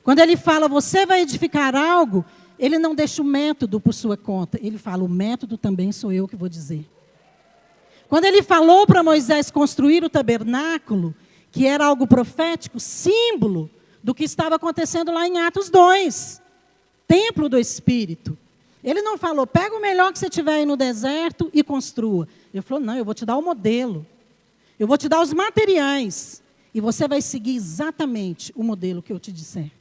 Quando Ele fala, você vai edificar algo, Ele não deixa o método por sua conta. Ele fala, o método também sou eu que vou dizer. Quando Ele falou para Moisés construir o tabernáculo, que era algo profético, símbolo do que estava acontecendo lá em Atos 2. Templo do Espírito. Ele não falou, pega o melhor que você tiver aí no deserto e construa. Ele falou, não, eu vou te dar o modelo. Eu vou te dar os materiais. E você vai seguir exatamente o modelo que eu te disser.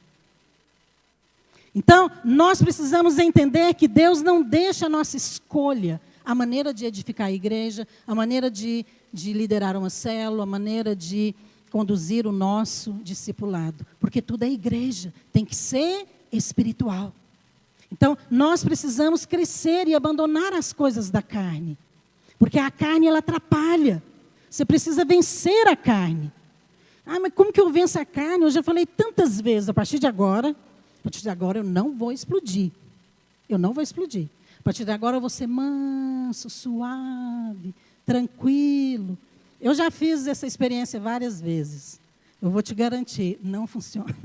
Então, nós precisamos entender que Deus não deixa a nossa escolha, a maneira de edificar a igreja, a maneira de liderar uma célula, a maneira de conduzir o nosso discipulado. Porque tudo é igreja, tem que ser espiritual. Então, nós precisamos crescer e abandonar as coisas da carne. Porque a carne, ela atrapalha. Você precisa vencer a carne. Ah, mas como que eu venço a carne? Eu já falei tantas vezes, a partir de agora eu não vou explodir. Eu não vou explodir. A partir de agora eu vou ser manso, suave, tranquilo. Eu já fiz essa experiência várias vezes. Eu vou te garantir, não funciona.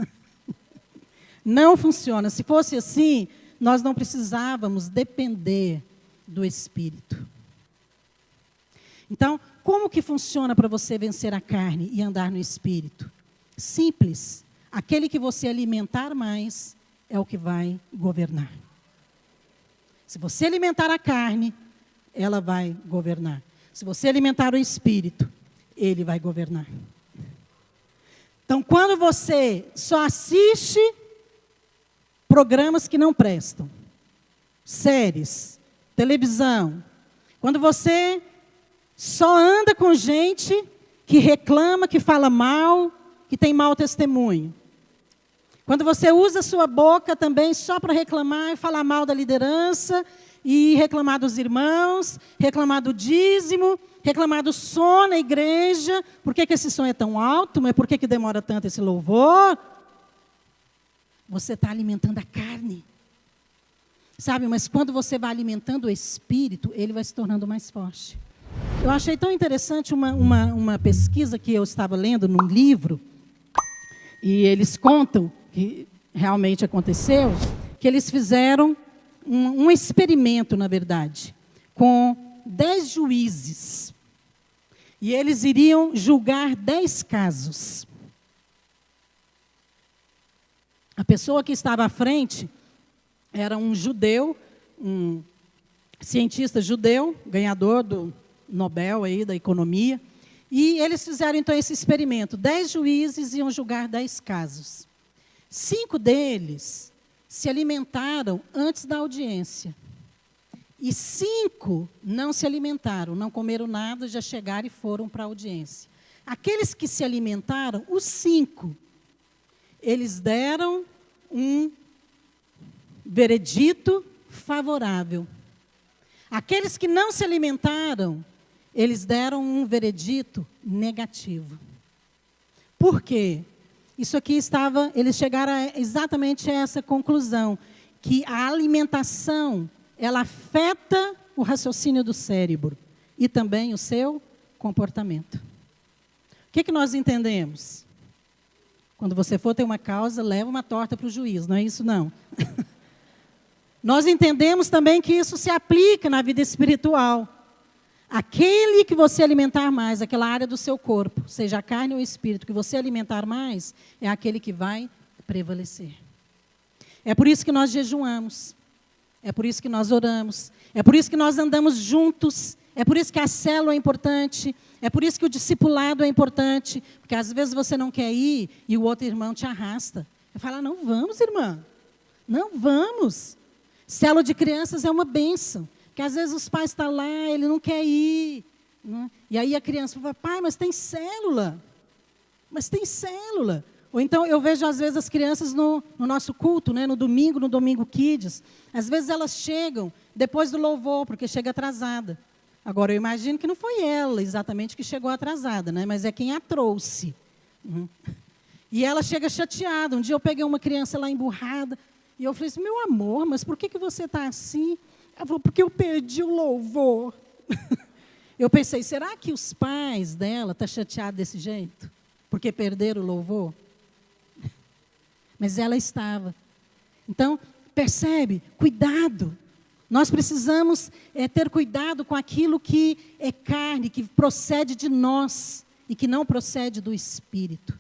Não funciona. Se fosse assim, nós não precisávamos depender do Espírito. Então, como que funciona para você vencer a carne e andar no Espírito? Simples. Aquele que você alimentar mais é o que vai governar. Se você alimentar a carne, ela vai governar. Se você alimentar o Espírito, ele vai governar. Então, quando você só assiste programas que não prestam, séries, televisão, quando você só anda com gente que reclama, que fala mal, que tem mau testemunho. Quando você usa a sua boca também só para reclamar e falar mal da liderança e reclamar dos irmãos, reclamar do dízimo, reclamar do som na igreja. Por que esse som é tão alto? Mas por que demora tanto esse louvor? Você está alimentando a carne. Sabe, mas quando você vai alimentando o espírito, ele vai se tornando mais forte. Eu achei tão interessante uma pesquisa que eu estava lendo num livro, e eles contam, que realmente aconteceu, que eles fizeram um experimento, na verdade, com 10 juízes. E eles iriam julgar 10 casos. A pessoa que estava à frente era um judeu, um cientista judeu, ganhador do Nobel aí, da economia. E eles fizeram, então, esse experimento. 10 juízes iam julgar 10 casos. 5 deles se alimentaram antes da audiência. E 5 não se alimentaram, não comeram nada, já chegaram e foram para a audiência. Aqueles que se alimentaram, os 5, eles deram um veredito favorável. Aqueles que não se alimentaram, eles deram um veredito negativo. Por quê? Isso aqui eles chegaram exatamente a essa conclusão, que a alimentação, ela afeta o raciocínio do cérebro e também o seu comportamento. O que nós entendemos? Quando você for ter uma causa, leva uma torta para o juiz, não é isso não. Nós entendemos também que isso se aplica na vida espiritual. Aquele que você alimentar mais, aquela área do seu corpo, seja a carne ou o espírito, que você alimentar mais, é aquele que vai prevalecer. É por isso que nós jejuamos. É por isso que nós oramos. É por isso que nós andamos juntos. É por isso que a célula é importante. É por isso que o discipulado é importante. Porque às vezes você não quer ir e o outro irmão te arrasta. Eu falo, não vamos, irmã. Não vamos. Célula de crianças é uma bênção. Que às vezes os pais estão lá, ele não quer ir. Né? E aí a criança fala, pai, mas tem célula. Mas tem célula. Ou então eu vejo às vezes as crianças no nosso culto, né, no Domingo Kids. Às vezes elas chegam depois do louvor, porque chega atrasada. Agora eu imagino que não foi ela exatamente que chegou atrasada, né, mas é quem a trouxe. E ela chega chateada. Um dia eu peguei uma criança lá emburrada, e eu falei assim, meu amor, mas por que você está assim? Ela falou, porque eu perdi o louvor. Eu pensei, será que os pais dela estão chateados desse jeito? Porque perderam o louvor? Mas ela estava. Então, percebe? Cuidado. Nós precisamos ter cuidado com aquilo que é carne, que procede de nós e que não procede do Espírito.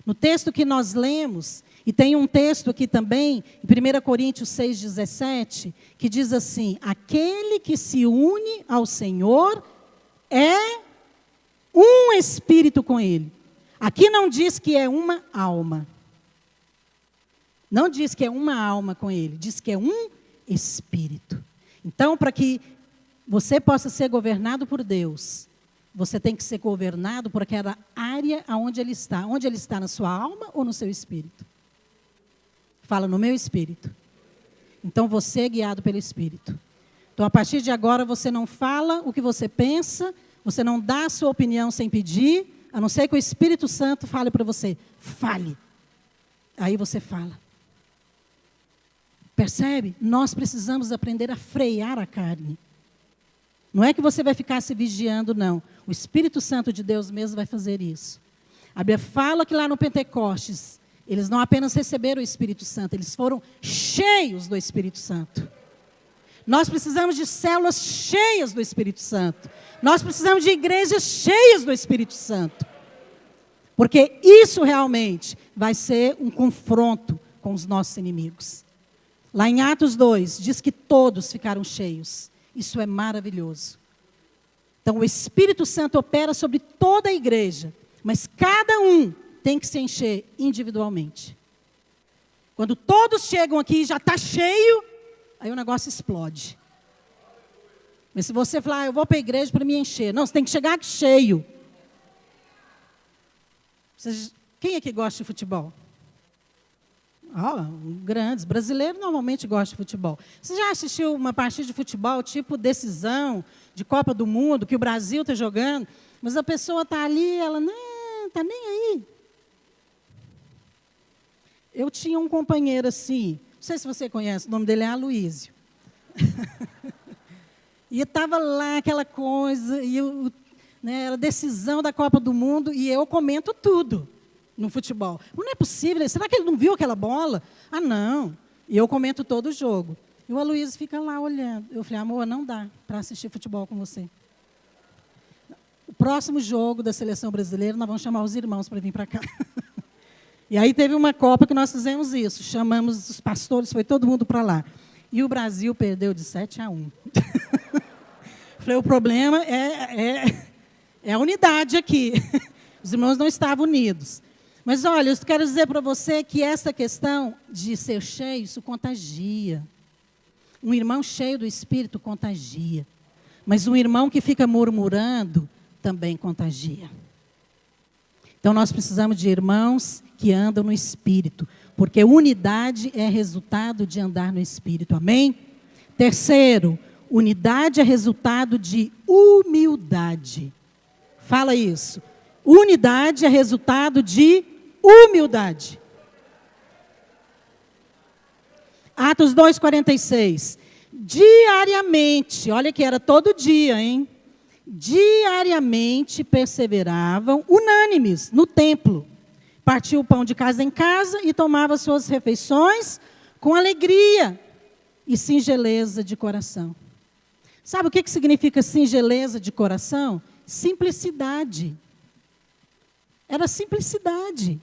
No texto que nós lemos, e tem um texto aqui também, em 1 Coríntios 6,17, que diz assim, aquele que se une ao Senhor é um espírito com Ele. Aqui não diz que é uma alma. Não diz que é uma alma com Ele, diz que é um espírito. Então, para que você possa ser governado por Deus, você tem que ser governado por aquela área onde Ele está. Onde Ele está, na sua alma ou no seu espírito? Fala, no meu espírito. Então, você é guiado pelo Espírito. Então, a partir de agora, você não fala o que você pensa, você não dá a sua opinião sem pedir, a não ser que o Espírito Santo fale para você. Fale. Aí você fala. Percebe? Nós precisamos aprender a frear a carne. Não é que você vai ficar se vigiando, não. O Espírito Santo de Deus mesmo vai fazer isso. A Bíblia fala que lá no Pentecostes, eles não apenas receberam o Espírito Santo, eles foram cheios do Espírito Santo. Nós precisamos de células cheias do Espírito Santo. Nós precisamos de igrejas cheias do Espírito Santo. Porque isso realmente vai ser um confronto com os nossos inimigos. Lá em Atos 2, diz que todos ficaram cheios. Isso é maravilhoso. Então, o Espírito Santo opera sobre toda a igreja, mas cada um tem que se encher individualmente. Quando todos chegam aqui e já está cheio, aí o negócio explode. Mas se você falar, eu vou para a igreja para me encher. Não, você tem que chegar aqui cheio. Quem é que gosta de futebol? Grandes. Brasileiro normalmente gosta de futebol. Você já assistiu uma partida de futebol, tipo decisão de Copa do Mundo, que o Brasil está jogando, mas a pessoa está ali, ela não está nem aí. Eu tinha um companheiro assim, não sei se você conhece, o nome dele é Aloísio. E estava lá aquela coisa, era a decisão da Copa do Mundo, e eu comento tudo no futebol. Não é possível, será que ele não viu aquela bola? Ah, não. E eu comento todo o jogo. E o Aloysio fica lá olhando. Eu falei, amor, não dá para assistir futebol com você. O próximo jogo da seleção brasileira, nós vamos chamar os irmãos para vir para cá. E aí teve uma Copa que nós fizemos isso. Chamamos os pastores, foi todo mundo para lá. E o Brasil perdeu de 7-1. Falei, o problema é a unidade aqui. Os irmãos não estavam unidos. Mas, olha, eu quero dizer para você que essa questão de ser cheio, isso contagia. Um irmão cheio do Espírito contagia. Mas um irmão que fica murmurando também contagia. Então, nós precisamos de irmãos que andam no Espírito. Porque unidade é resultado de andar no Espírito. Amém? Terceiro, unidade é resultado de humildade. Fala isso. Unidade é resultado de humildade. Atos 2:46. Diariamente, olha que era todo dia, hein? Diariamente perseveravam unânimes no templo. Partia o pão de casa em casa e tomava suas refeições com alegria e singeleza de coração. Sabe o que significa singeleza de coração? Simplicidade. Era simplicidade.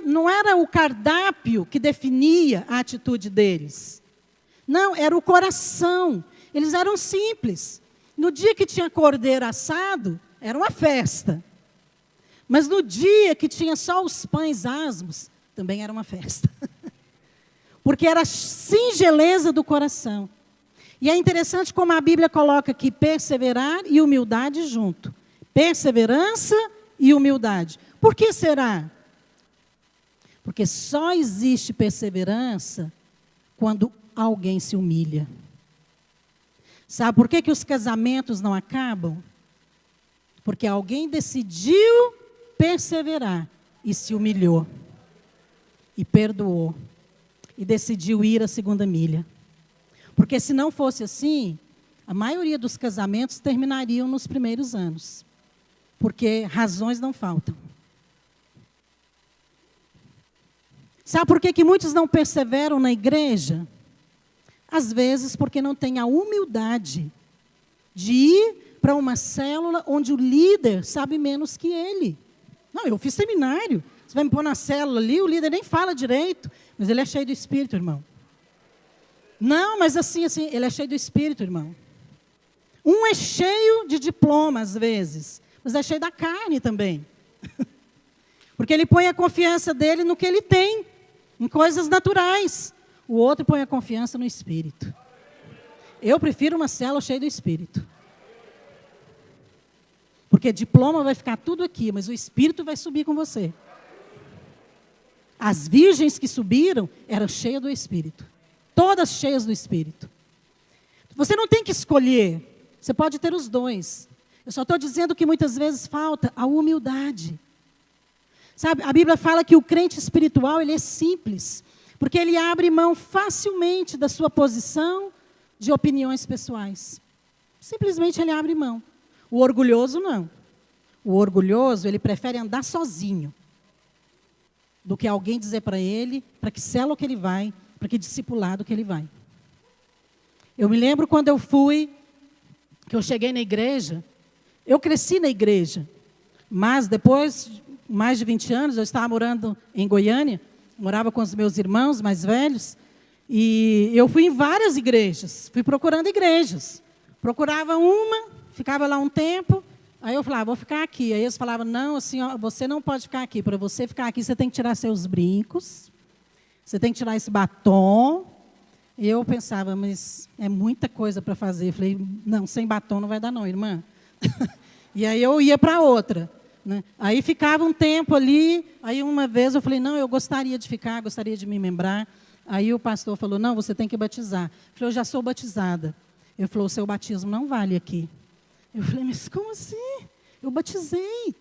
Não era o cardápio que definia a atitude deles. Não, era o coração. Eles eram simples. No dia que tinha cordeiro assado, era uma festa. Mas no dia que tinha só os pães asmos, também era uma festa. Porque era a singeleza do coração. E é interessante como a Bíblia coloca aqui perseverar e humildade junto. Perseverança e humildade. Por que será? Porque só existe perseverança quando alguém se humilha. Sabe por que os casamentos não acabam? Porque alguém decidiu perseverar e se humilhou. E perdoou. E decidiu ir a segunda milha. Porque se não fosse assim, a maioria dos casamentos terminariam nos primeiros anos. Porque razões não faltam. Sabe por que muitos não perseveram na igreja? Às vezes porque não tem a humildade de ir para uma célula onde o líder sabe menos que ele. Não, eu fiz seminário. Você vai me pôr na célula ali, o líder nem fala direito, mas ele é cheio do Espírito, irmão. Não, mas assim, ele é cheio do Espírito, irmão. Um é cheio de diploma, às vezes, mas é cheio da carne também. Porque ele põe a confiança dele no que ele tem, em coisas naturais. O outro põe a confiança no Espírito. Eu prefiro uma célula cheia do Espírito. Porque diploma vai ficar tudo aqui, mas o Espírito vai subir com você. As virgens que subiram eram cheias do Espírito. Todas cheias do Espírito. Você não tem que escolher. Você pode ter os dois. Eu só estou dizendo que muitas vezes falta a humildade. Sabe, a Bíblia fala que o crente espiritual, ele é simples. Porque ele abre mão facilmente da sua posição de opiniões pessoais. Simplesmente ele abre mão. O orgulhoso não. O orgulhoso, ele prefere andar sozinho. Do que alguém dizer para ele, para que célula que ele vai, para que discipulado que ele vai. Eu me lembro quando que eu cheguei na igreja, eu cresci na igreja, mas depois, mais de 20 anos, eu estava morando em Goiânia, morava com os meus irmãos mais velhos, e eu fui em várias igrejas, fui procurando igrejas. Procurava uma, ficava lá um tempo, aí eu falava, vou ficar aqui. Aí eles falavam, não, assim, ó, você não pode ficar aqui. Para você ficar aqui, você tem que tirar seus brincos, você tem que tirar esse batom. E eu pensava, mas é muita coisa para fazer. Eu falei, não, sem batom não vai dar não, irmã. E aí eu ia para outra. né? Aí ficava um tempo ali, aí uma vez eu falei, não, eu gostaria de ficar, gostaria de me membrar. Aí o pastor falou, não, você tem que batizar. Eu falei, eu já sou batizada. Ele falou, o seu batismo não vale aqui. Eu falei, mas como assim? Eu batizei.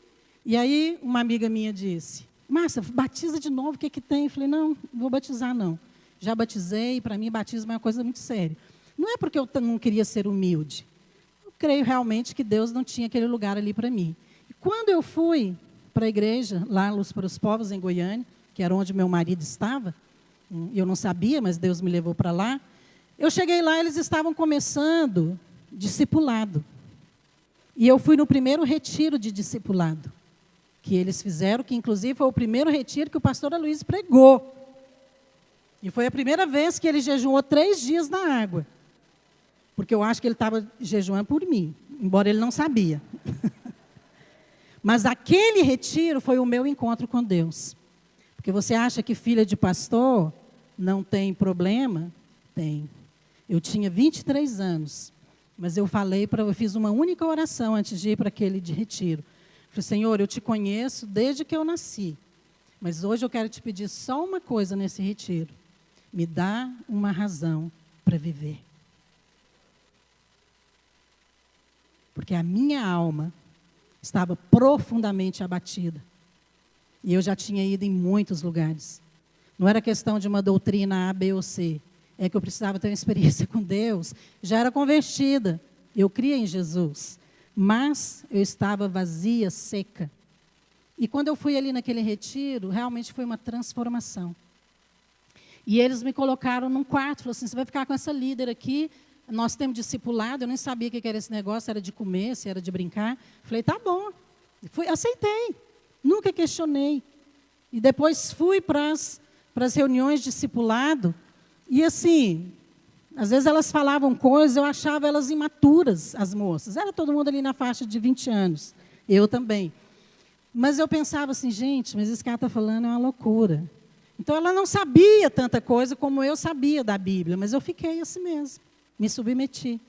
E aí uma amiga minha disse, Márcia, batiza de novo, o que tem? Eu falei, não vou batizar não. Já batizei, para mim batismo é uma coisa muito séria. Não é porque eu não queria ser humilde. Eu creio realmente que Deus não tinha aquele lugar ali para mim. E quando eu fui para a igreja, lá Luz para os Povos, em Goiânia, que era onde meu marido estava, eu não sabia, mas Deus me levou para lá. Eu cheguei lá, eles estavam começando discipulado. E eu fui no primeiro retiro de discipulado que eles fizeram, que inclusive foi o primeiro retiro que o pastor Aloysio pregou. E foi a primeira vez que ele jejuou 3 dias na água. Porque eu acho que ele estava jejuando por mim, embora ele não sabia. Mas aquele retiro foi o meu encontro com Deus. Porque você acha que filha de pastor não tem problema? Tem. Eu tinha 23 anos, mas eu fiz uma única oração antes de ir para aquele de retiro. Falei, Senhor, eu te conheço desde que eu nasci, mas hoje eu quero te pedir só uma coisa nesse retiro. Me dá uma razão para viver. Porque a minha alma estava profundamente abatida. E eu já tinha ido em muitos lugares. Não era questão de uma doutrina A, B ou C. É que eu precisava ter uma experiência com Deus. Já era convertida. Eu cria em Jesus. Mas eu estava vazia, seca. E quando eu fui ali naquele retiro, realmente foi uma transformação. E eles me colocaram num quarto. Falaram assim, você vai ficar com essa líder aqui. Nós temos discipulado. Eu nem sabia o que era esse negócio. Era de comer, se era de brincar. Falei, tá bom. Aceitei. Nunca questionei. E depois fui para as reuniões de discipulado. E assim, às vezes elas falavam coisas, eu achava elas imaturas, as moças. Era todo mundo ali na faixa de 20 anos. Eu também. Mas eu pensava assim, gente, mas isso que ela está falando é uma loucura. Então ela não sabia tanta coisa como eu sabia da Bíblia. Mas eu fiquei assim mesmo. Me submeti.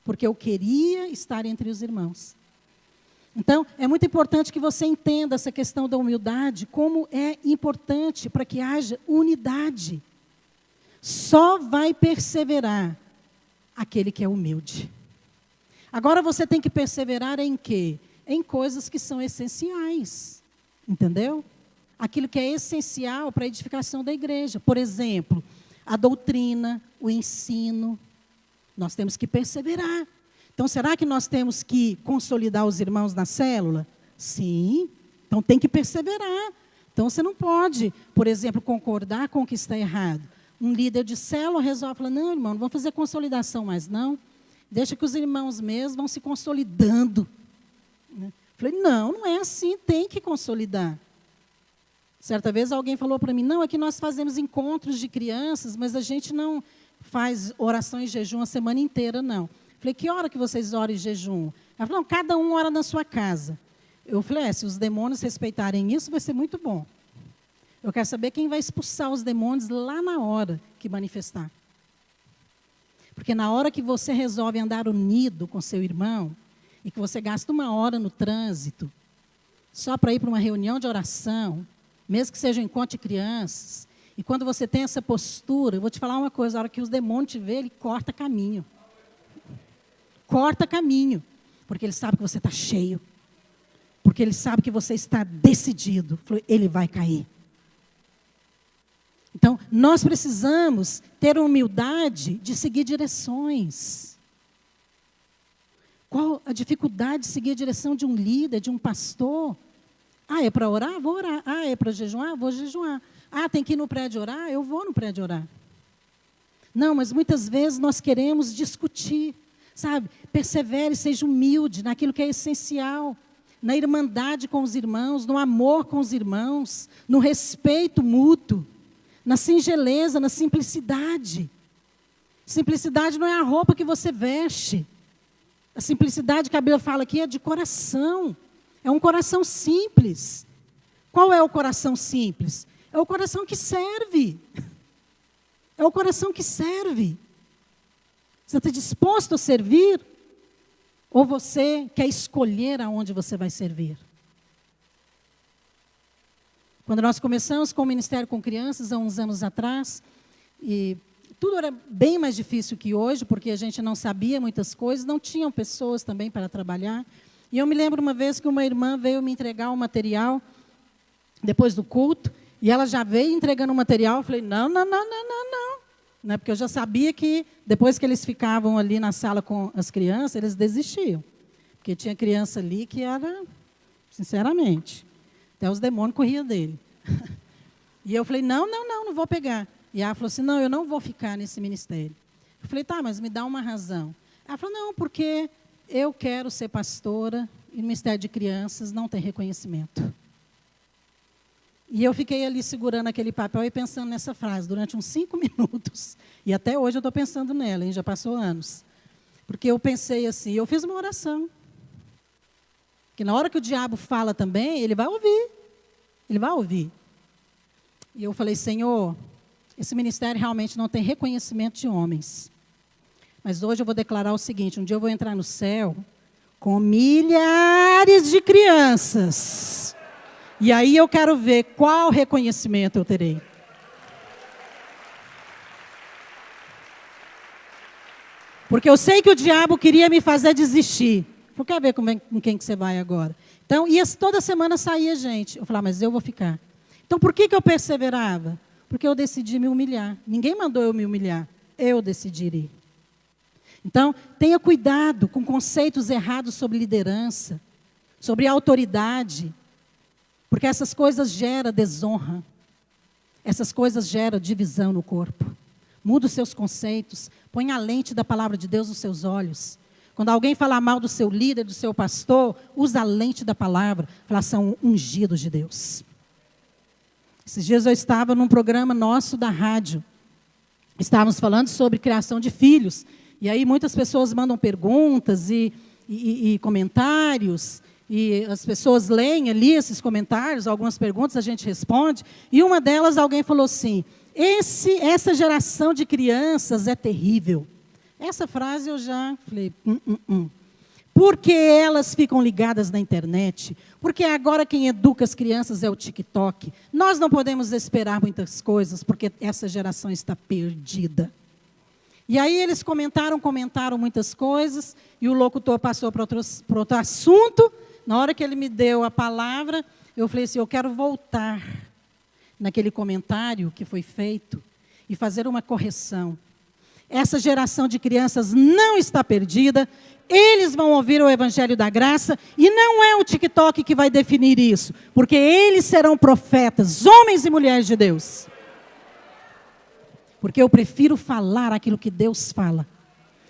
Porque eu queria estar entre os irmãos. Então, é muito importante que você entenda essa questão da humildade, como é importante para que haja unidade. Só vai perseverar aquele que é humilde. Agora você tem que perseverar em quê? Em coisas que são essenciais. Entendeu? Aquilo que é essencial para a edificação da igreja. Por exemplo, a doutrina, o ensino. Nós temos que perseverar. Então, será que nós temos que consolidar os irmãos na célula? Sim. Então, tem que perseverar. Então, você não pode, por exemplo, concordar com o que está errado. Um líder de célula resolve falar, não, irmão, não vamos fazer consolidação mais, não. Deixa que os irmãos mesmos vão se consolidando. Falei, não é assim, tem que consolidar. Certa vez alguém falou para mim, não, é que nós fazemos encontros de crianças, mas a gente não faz oração em jejum a semana inteira, não. Falei, que hora que vocês oram em jejum? Ela falou, não, cada um ora na sua casa. Eu falei, se os demônios respeitarem isso, vai ser muito bom. Eu quero saber quem vai expulsar os demônios lá na hora que manifestar. Porque na hora que você resolve andar unido com seu irmão, e que você gasta 1 hora no trânsito, só para ir para uma reunião de oração, mesmo que seja um encontro de crianças, e quando você tem essa postura, eu vou te falar uma coisa, a hora que os demônios te vê, ele corta caminho. Corta caminho, porque ele sabe que você está cheio, porque ele sabe que você está decidido, ele vai cair. Então, nós precisamos ter a humildade de seguir direções. Qual a dificuldade de seguir a direção de um líder, de um pastor? É para orar? Vou orar. É para jejuar? Vou jejuar. Tem que ir no prédio orar? Eu vou no prédio orar. Não, mas muitas vezes nós queremos discutir. Sabe, persevere, seja humilde naquilo que é essencial, na irmandade com os irmãos, no amor com os irmãos, no respeito mútuo, na singeleza, na simplicidade. Simplicidade não é a roupa que você veste. A simplicidade que a Bíblia fala aqui é de coração. É um coração simples. Qual é o coração simples? É o coração que serve. É o coração que serve. Você está disposto a servir? Ou você quer escolher aonde você vai servir? Quando nós começamos com o Ministério com Crianças, há uns anos atrás, e tudo era bem mais difícil que hoje, porque a gente não sabia muitas coisas, não tinham pessoas também para trabalhar. E eu me lembro uma vez que uma irmã veio me entregar um material, depois do culto, e ela já veio entregando o material. Eu falei, não. Né, porque eu já sabia que, depois que eles ficavam ali na sala com as crianças, eles desistiam. Porque tinha criança ali que era, sinceramente, até os demônios corriam dele. E eu falei, não vou pegar. E ela falou assim, não, eu não vou ficar nesse ministério. Eu falei, tá, mas me dá uma razão. Ela falou, não, porque eu quero ser pastora e no Ministério de Crianças não tem reconhecimento. E eu fiquei ali segurando aquele papel e pensando nessa frase durante uns 5 minutos. E até hoje eu estou pensando nela, hein? Já passou anos. Porque eu pensei assim, eu fiz uma oração. Que na hora que o diabo fala também, ele vai ouvir. Ele vai ouvir. E eu falei, Senhor, esse ministério realmente não tem reconhecimento de homens. Mas hoje eu vou declarar o seguinte, um dia eu vou entrar no céu com milhares de crianças. E aí eu quero ver qual reconhecimento eu terei. Porque eu sei que o diabo queria me fazer desistir. Não quer ver com quem que você vai agora. Então, toda semana saía gente. Eu falava, mas eu vou ficar. Então, por que eu perseverava? Porque eu decidi me humilhar. Ninguém mandou eu me humilhar. Eu decidi ir. Então, tenha cuidado com conceitos errados sobre liderança, sobre autoridade. Porque essas coisas geram desonra. Essas coisas geram divisão no corpo. Muda os seus conceitos. Põe a lente da palavra de Deus nos seus olhos. Quando alguém falar mal do seu líder, do seu pastor, usa a lente da palavra. Fala, são ungidos de Deus. Esses dias eu estava num programa nosso da rádio. Estávamos falando sobre criação de filhos. E aí muitas pessoas mandam perguntas e comentários. E as pessoas leem ali esses comentários, algumas perguntas a gente responde. E uma delas alguém falou assim, essa geração de crianças é terrível. Essa frase eu já falei, Porque elas ficam ligadas na internet? Porque agora quem educa as crianças é o TikTok. Nós não podemos esperar muitas coisas, porque essa geração está perdida. E aí eles comentaram muitas coisas, e o locutor passou para outro assunto. Na hora que ele me deu a palavra, eu falei assim, eu quero voltar naquele comentário que foi feito e fazer uma correção. Essa geração de crianças não está perdida, eles vão ouvir o Evangelho da Graça, e não é o TikTok que vai definir isso, porque eles serão profetas, homens e mulheres de Deus. Porque eu prefiro falar aquilo que Deus fala.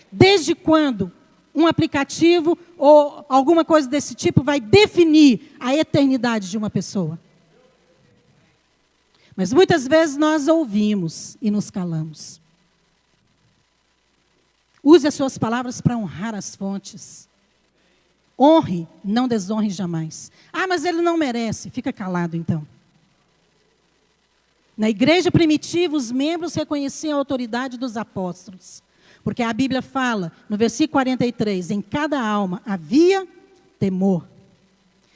Desde quando um aplicativo ou alguma coisa desse tipo vai definir a eternidade de uma pessoa? Mas muitas vezes nós ouvimos e nos calamos. Use as suas palavras para honrar as fontes. Honre, não desonre jamais. Ah, mas ele não merece. Fica calado então. Na igreja primitiva, os membros reconheciam a autoridade dos apóstolos. Porque a Bíblia fala, no versículo 43, em cada alma havia temor.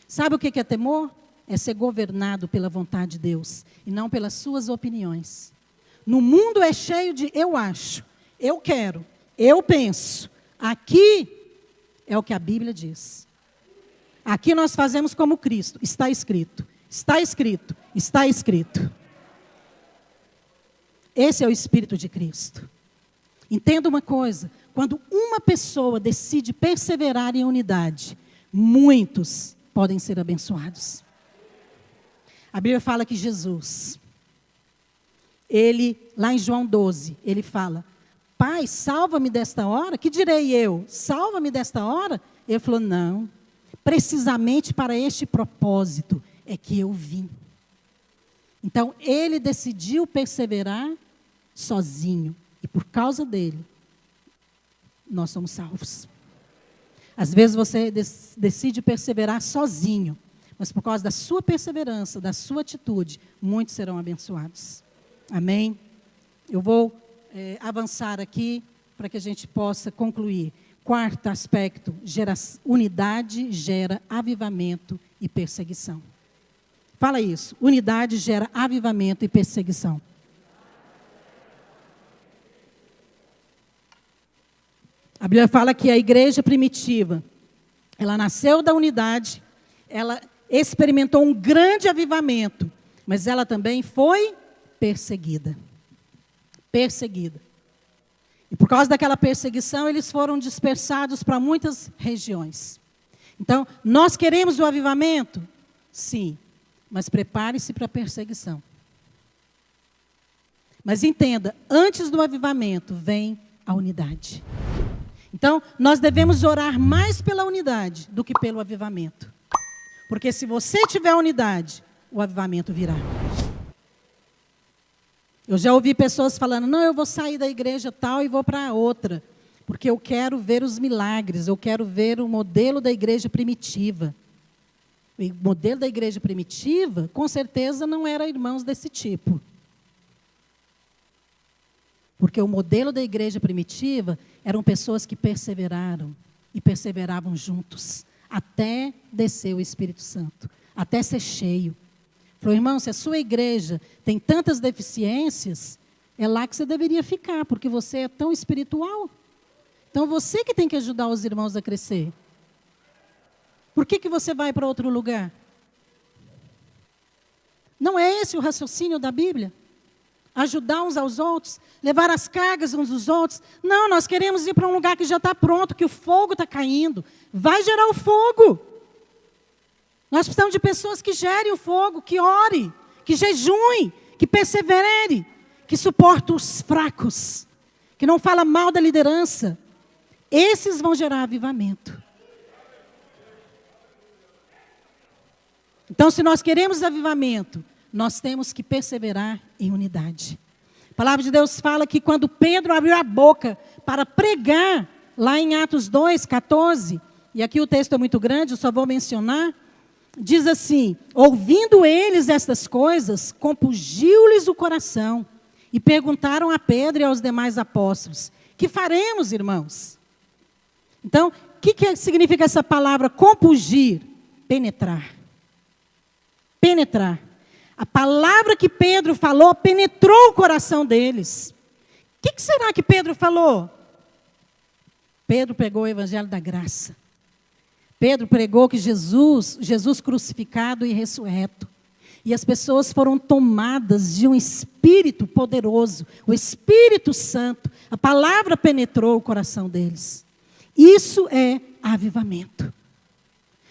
Sabe o que é temor? É ser governado pela vontade de Deus, e não pelas suas opiniões. No mundo é cheio de eu acho, eu quero, eu penso. Aqui é o que a Bíblia diz. Aqui nós fazemos como Cristo. Está escrito, está escrito, está escrito. Esse é o Espírito de Cristo. Entenda uma coisa, quando uma pessoa decide perseverar em unidade, muitos podem ser abençoados. A Bíblia fala que Jesus, ele, lá em João 12, ele fala, Pai, salva-me desta hora. Que direi eu? Salva-me desta hora? Ele falou, não, precisamente para este propósito é que eu vim. Então, ele decidiu perseverar sozinho. E por causa dele, nós somos salvos. Às vezes você decide perseverar sozinho. Mas por causa da sua perseverança, da sua atitude, muitos serão abençoados. Amém? Eu vou avançar aqui para que a gente possa concluir. Quarto aspecto, unidade gera avivamento e perseguição. Fala isso. Unidade gera avivamento e perseguição. A Bíblia fala que a igreja primitiva, ela nasceu da unidade, ela experimentou um grande avivamento, mas ela também foi perseguida. Perseguida. E por causa daquela perseguição, eles foram dispersados para muitas regiões. Então, nós queremos o avivamento? Sim, mas prepare-se para a perseguição. Mas entenda, antes do avivamento vem a unidade. Então, nós devemos orar mais pela unidade do que pelo avivamento. Porque se você tiver unidade, o avivamento virá. Eu já ouvi pessoas falando, não, eu vou sair da igreja tal e vou para outra. Porque eu quero ver os milagres, eu quero ver o modelo da igreja primitiva. O modelo da igreja primitiva, com certeza, não era irmãos desse tipo. Porque o modelo da igreja primitiva eram pessoas que perseveraram e perseveravam juntos, até descer o Espírito Santo, até ser cheio. Falou, irmão, se a sua igreja tem tantas deficiências, é lá que você deveria ficar, porque você é tão espiritual. Então, você que tem que ajudar os irmãos a crescer. Por que você vai para outro lugar? Não é esse o raciocínio da Bíblia? Ajudar uns aos outros, levar as cargas uns dos outros. Não, nós queremos ir para um lugar que já está pronto, que o fogo está caindo. Vai gerar o fogo. Nós precisamos de pessoas que gerem o fogo, que ore, que jejuem, que persevere, que suportem os fracos, que não fala mal da liderança. Esses vão gerar avivamento. Então, se nós queremos avivamento, nós temos que perseverar em unidade. A palavra de Deus fala que quando Pedro abriu a boca para pregar, lá em Atos 2, 14, e aqui o texto é muito grande, eu só vou mencionar, diz assim, ouvindo eles estas coisas, compungiu-lhes o coração, e perguntaram a Pedro e aos demais apóstolos, que faremos, irmãos? Então, o que significa essa palavra compungir? Penetrar. Penetrar. A palavra que Pedro falou penetrou o coração deles. O que será que Pedro falou? Pedro pregou o evangelho da graça. Pedro pregou que Jesus crucificado e ressurreto. E as pessoas foram tomadas de um Espírito poderoso, o Espírito Santo. A palavra penetrou o coração deles. Isso é avivamento.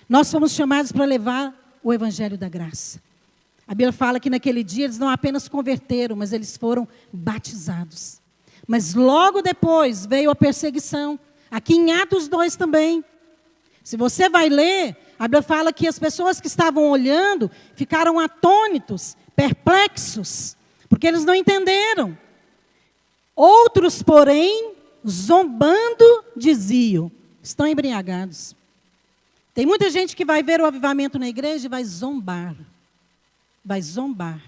Nós fomos chamados para levar o evangelho da graça. A Bíblia fala que naquele dia eles não apenas converteram, mas eles foram batizados. Mas logo depois veio a perseguição. Aqui em Atos 2 também. Se você vai ler, a Bíblia fala que as pessoas que estavam olhando ficaram atônitos, perplexos, porque eles não entenderam. Outros, porém, zombando, diziam, estão embriagados. Tem muita gente que vai ver o avivamento na igreja e vai zombar. Vai zombar.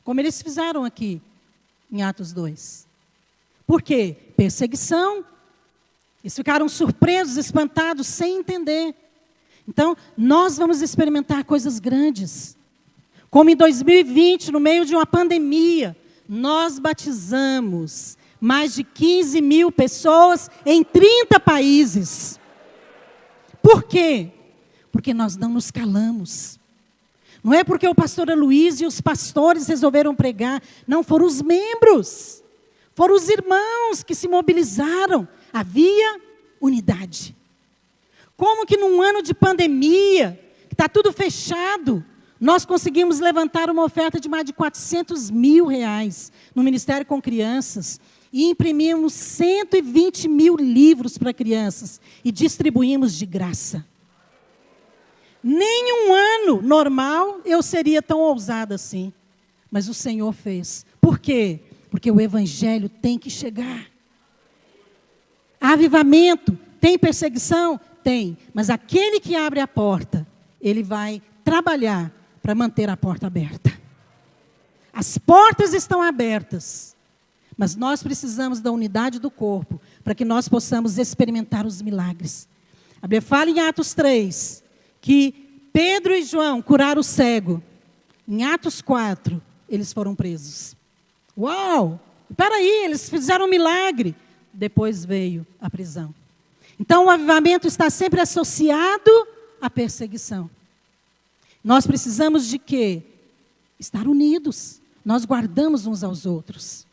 Como eles fizeram aqui em Atos 2. Por quê? Perseguição. Eles ficaram surpresos, espantados, sem entender. Então, nós vamos experimentar coisas grandes. Como em 2020, no meio de uma pandemia, nós batizamos mais de 15 mil pessoas em 30 países. Por quê? Porque nós não nos calamos. Não é porque o pastor Luiz e os pastores resolveram pregar. Não, foram os membros. Foram os irmãos que se mobilizaram. Havia unidade. Como que num ano de pandemia, que está tudo fechado, nós conseguimos levantar uma oferta de mais de 400 mil reais no Ministério com Crianças e imprimimos 120 mil livros para crianças e distribuímos de graça. Nem um ano normal eu seria tão ousada assim, mas o Senhor fez. Por quê? Porque o Evangelho tem que chegar. Há avivamento, tem perseguição? Tem, mas aquele que abre a porta, ele vai trabalhar para manter a porta aberta. As portas estão abertas, mas nós precisamos da unidade do corpo, para que nós possamos experimentar os milagres. A Bíblia fala em Atos 3, que Pedro e João curaram o cego. Em Atos 4, eles foram presos. Uau! Espera aí, eles fizeram um milagre. Depois veio a prisão. Então, o avivamento está sempre associado à perseguição. Nós precisamos de quê? Estar unidos. Nós guardamos uns aos outros.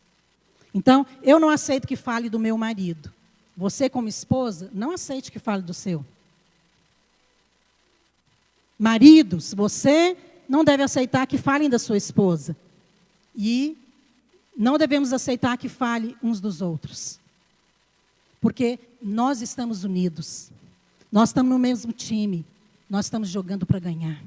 Então, eu não aceito que fale do meu marido. Você, como esposa, não aceite que fale do seu. Maridos, você não deve aceitar que falem da sua esposa. E não devemos aceitar que fale uns dos outros. Porque nós estamos unidos. Nós estamos no mesmo time. Nós estamos jogando para ganhar.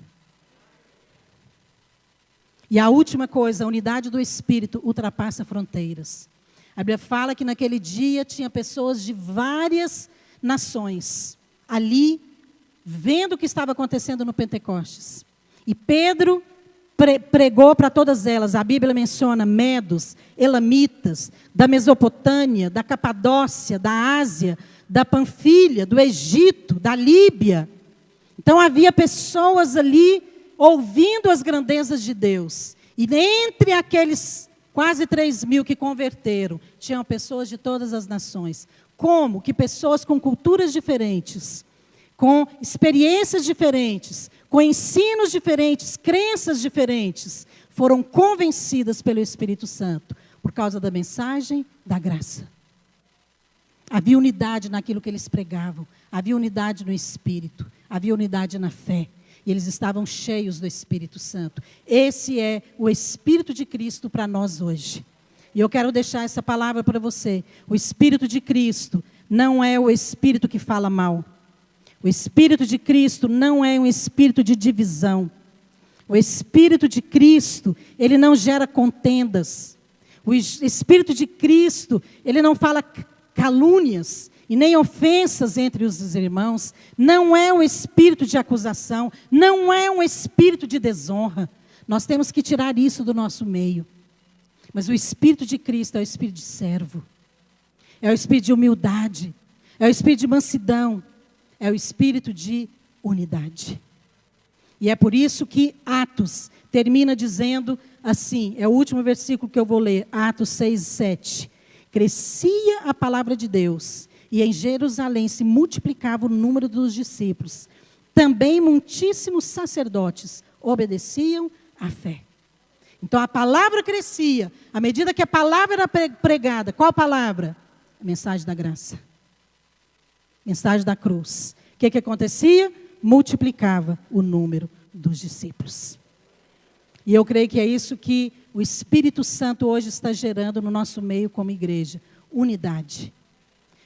E a última coisa, a unidade do Espírito ultrapassa fronteiras. A Bíblia fala que naquele dia tinha pessoas de várias nações ali, vendo o que estava acontecendo no Pentecostes. E Pedro pregou para todas elas. A Bíblia menciona medos, elamitas, da Mesopotâmia, da Capadócia, da Ásia, da Panfilha, do Egito, da Líbia. Então havia pessoas ali ouvindo as grandezas de Deus. E entre aqueles quase 3.000 que converteram, tinham pessoas de todas as nações. Como que pessoas com culturas diferentes, com experiências diferentes, com ensinos diferentes, crenças diferentes, foram convencidas pelo Espírito Santo, por causa da mensagem da graça. Havia unidade naquilo que eles pregavam, havia unidade no Espírito, havia unidade na fé. E eles estavam cheios do Espírito Santo. Esse é o Espírito de Cristo para nós hoje. E eu quero deixar essa palavra para você. O Espírito de Cristo não é o Espírito que fala mal. O Espírito de Cristo não é um espírito de divisão. O Espírito de Cristo, ele não gera contendas. O Espírito de Cristo, ele não fala calúnias e nem ofensas entre os irmãos. Não é um espírito de acusação, não é um espírito de desonra. Nós temos que tirar isso do nosso meio. Mas o Espírito de Cristo é o espírito de servo. É o espírito de humildade. É o espírito de mansidão. É o espírito de unidade. E é por isso que Atos termina dizendo assim, é o último versículo que eu vou ler, Atos 6, 7. Crescia a palavra de Deus, e em Jerusalém se multiplicava o número dos discípulos. Também muitíssimos sacerdotes obedeciam à fé. Então a palavra crescia, à medida que a palavra era pregada. Qual palavra? A mensagem da graça. Mensagem da cruz. O que acontecia? Multiplicava o número dos discípulos. E eu creio que é isso que o Espírito Santo hoje está gerando no nosso meio como igreja. Unidade.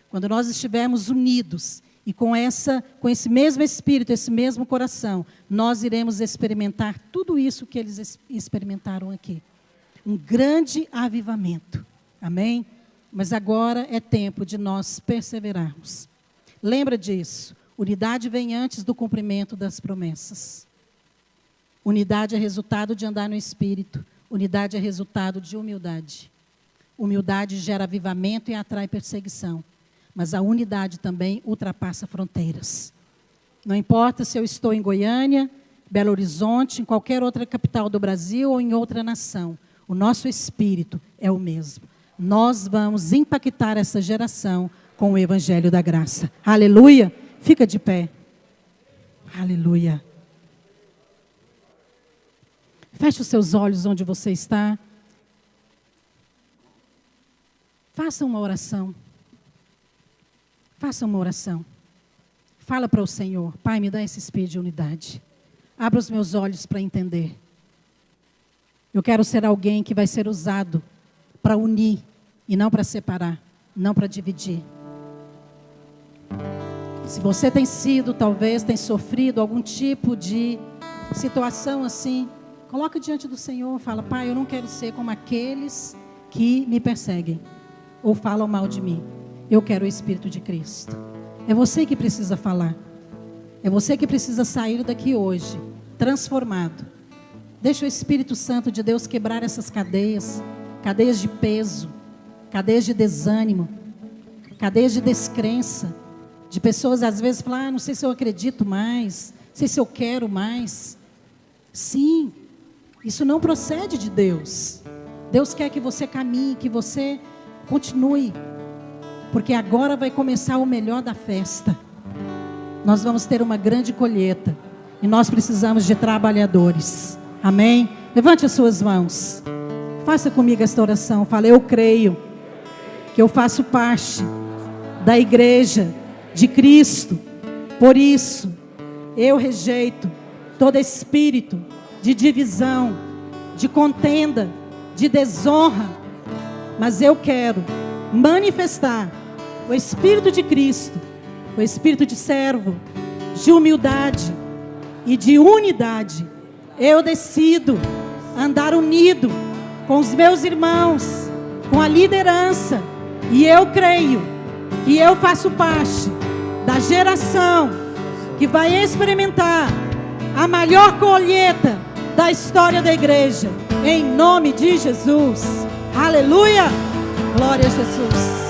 Quando nós estivermos unidos e com esse mesmo Espírito, esse mesmo coração, nós iremos experimentar tudo isso que eles experimentaram aqui. Um grande avivamento. Amém? Mas agora é tempo de nós perseverarmos. Lembra disso. Unidade vem antes do cumprimento das promessas. Unidade é resultado de andar no Espírito. Unidade é resultado de humildade. Humildade gera avivamento e atrai perseguição. Mas a unidade também ultrapassa fronteiras. Não importa se eu estou em Goiânia, Belo Horizonte, em qualquer outra capital do Brasil ou em outra nação. O nosso espírito é o mesmo. Nós vamos impactar essa geração com o Evangelho da Graça. Aleluia! Fica de pé. Aleluia. Feche os seus olhos onde você está. Faça uma oração. Faça uma oração. Fala para o Senhor. Pai, me dá esse espírito de unidade. Abra os meus olhos para entender. Eu quero ser alguém que vai ser usado para unir e não para separar, não para dividir. Se você talvez tem sofrido algum tipo de situação assim, coloca diante do Senhor, fala: Pai, eu não quero ser como aqueles que me perseguem ou falam mal de mim. Eu quero o Espírito de Cristo. É você que precisa falar. É você que precisa sair daqui hoje, transformado. Deixa o Espírito Santo de Deus quebrar essas cadeias, cadeias de peso, cadeias de desânimo, cadeias de descrença, de pessoas às vezes falam: não sei se eu acredito mais, não sei se eu quero mais. Sim, Isso não procede de Deus. Deus quer que você caminhe, que você continue. Porque agora vai começar o melhor da festa. Nós vamos ter uma grande colheita. E nós precisamos de trabalhadores. Amém? Levante as suas mãos. Faça comigo esta oração. Fala: eu creio que eu faço parte da igreja de Cristo. Por isso, eu rejeito todo espírito de divisão, de contenda, de desonra. Mas eu quero manifestar o Espírito de Cristo, o Espírito de servo, de humildade e de unidade. Eu decido andar unido com os meus irmãos, com a liderança. E eu creio que eu faço parte da geração que vai experimentar a maior colheita da história da igreja. Em nome de Jesus. Aleluia! Glória a Jesus.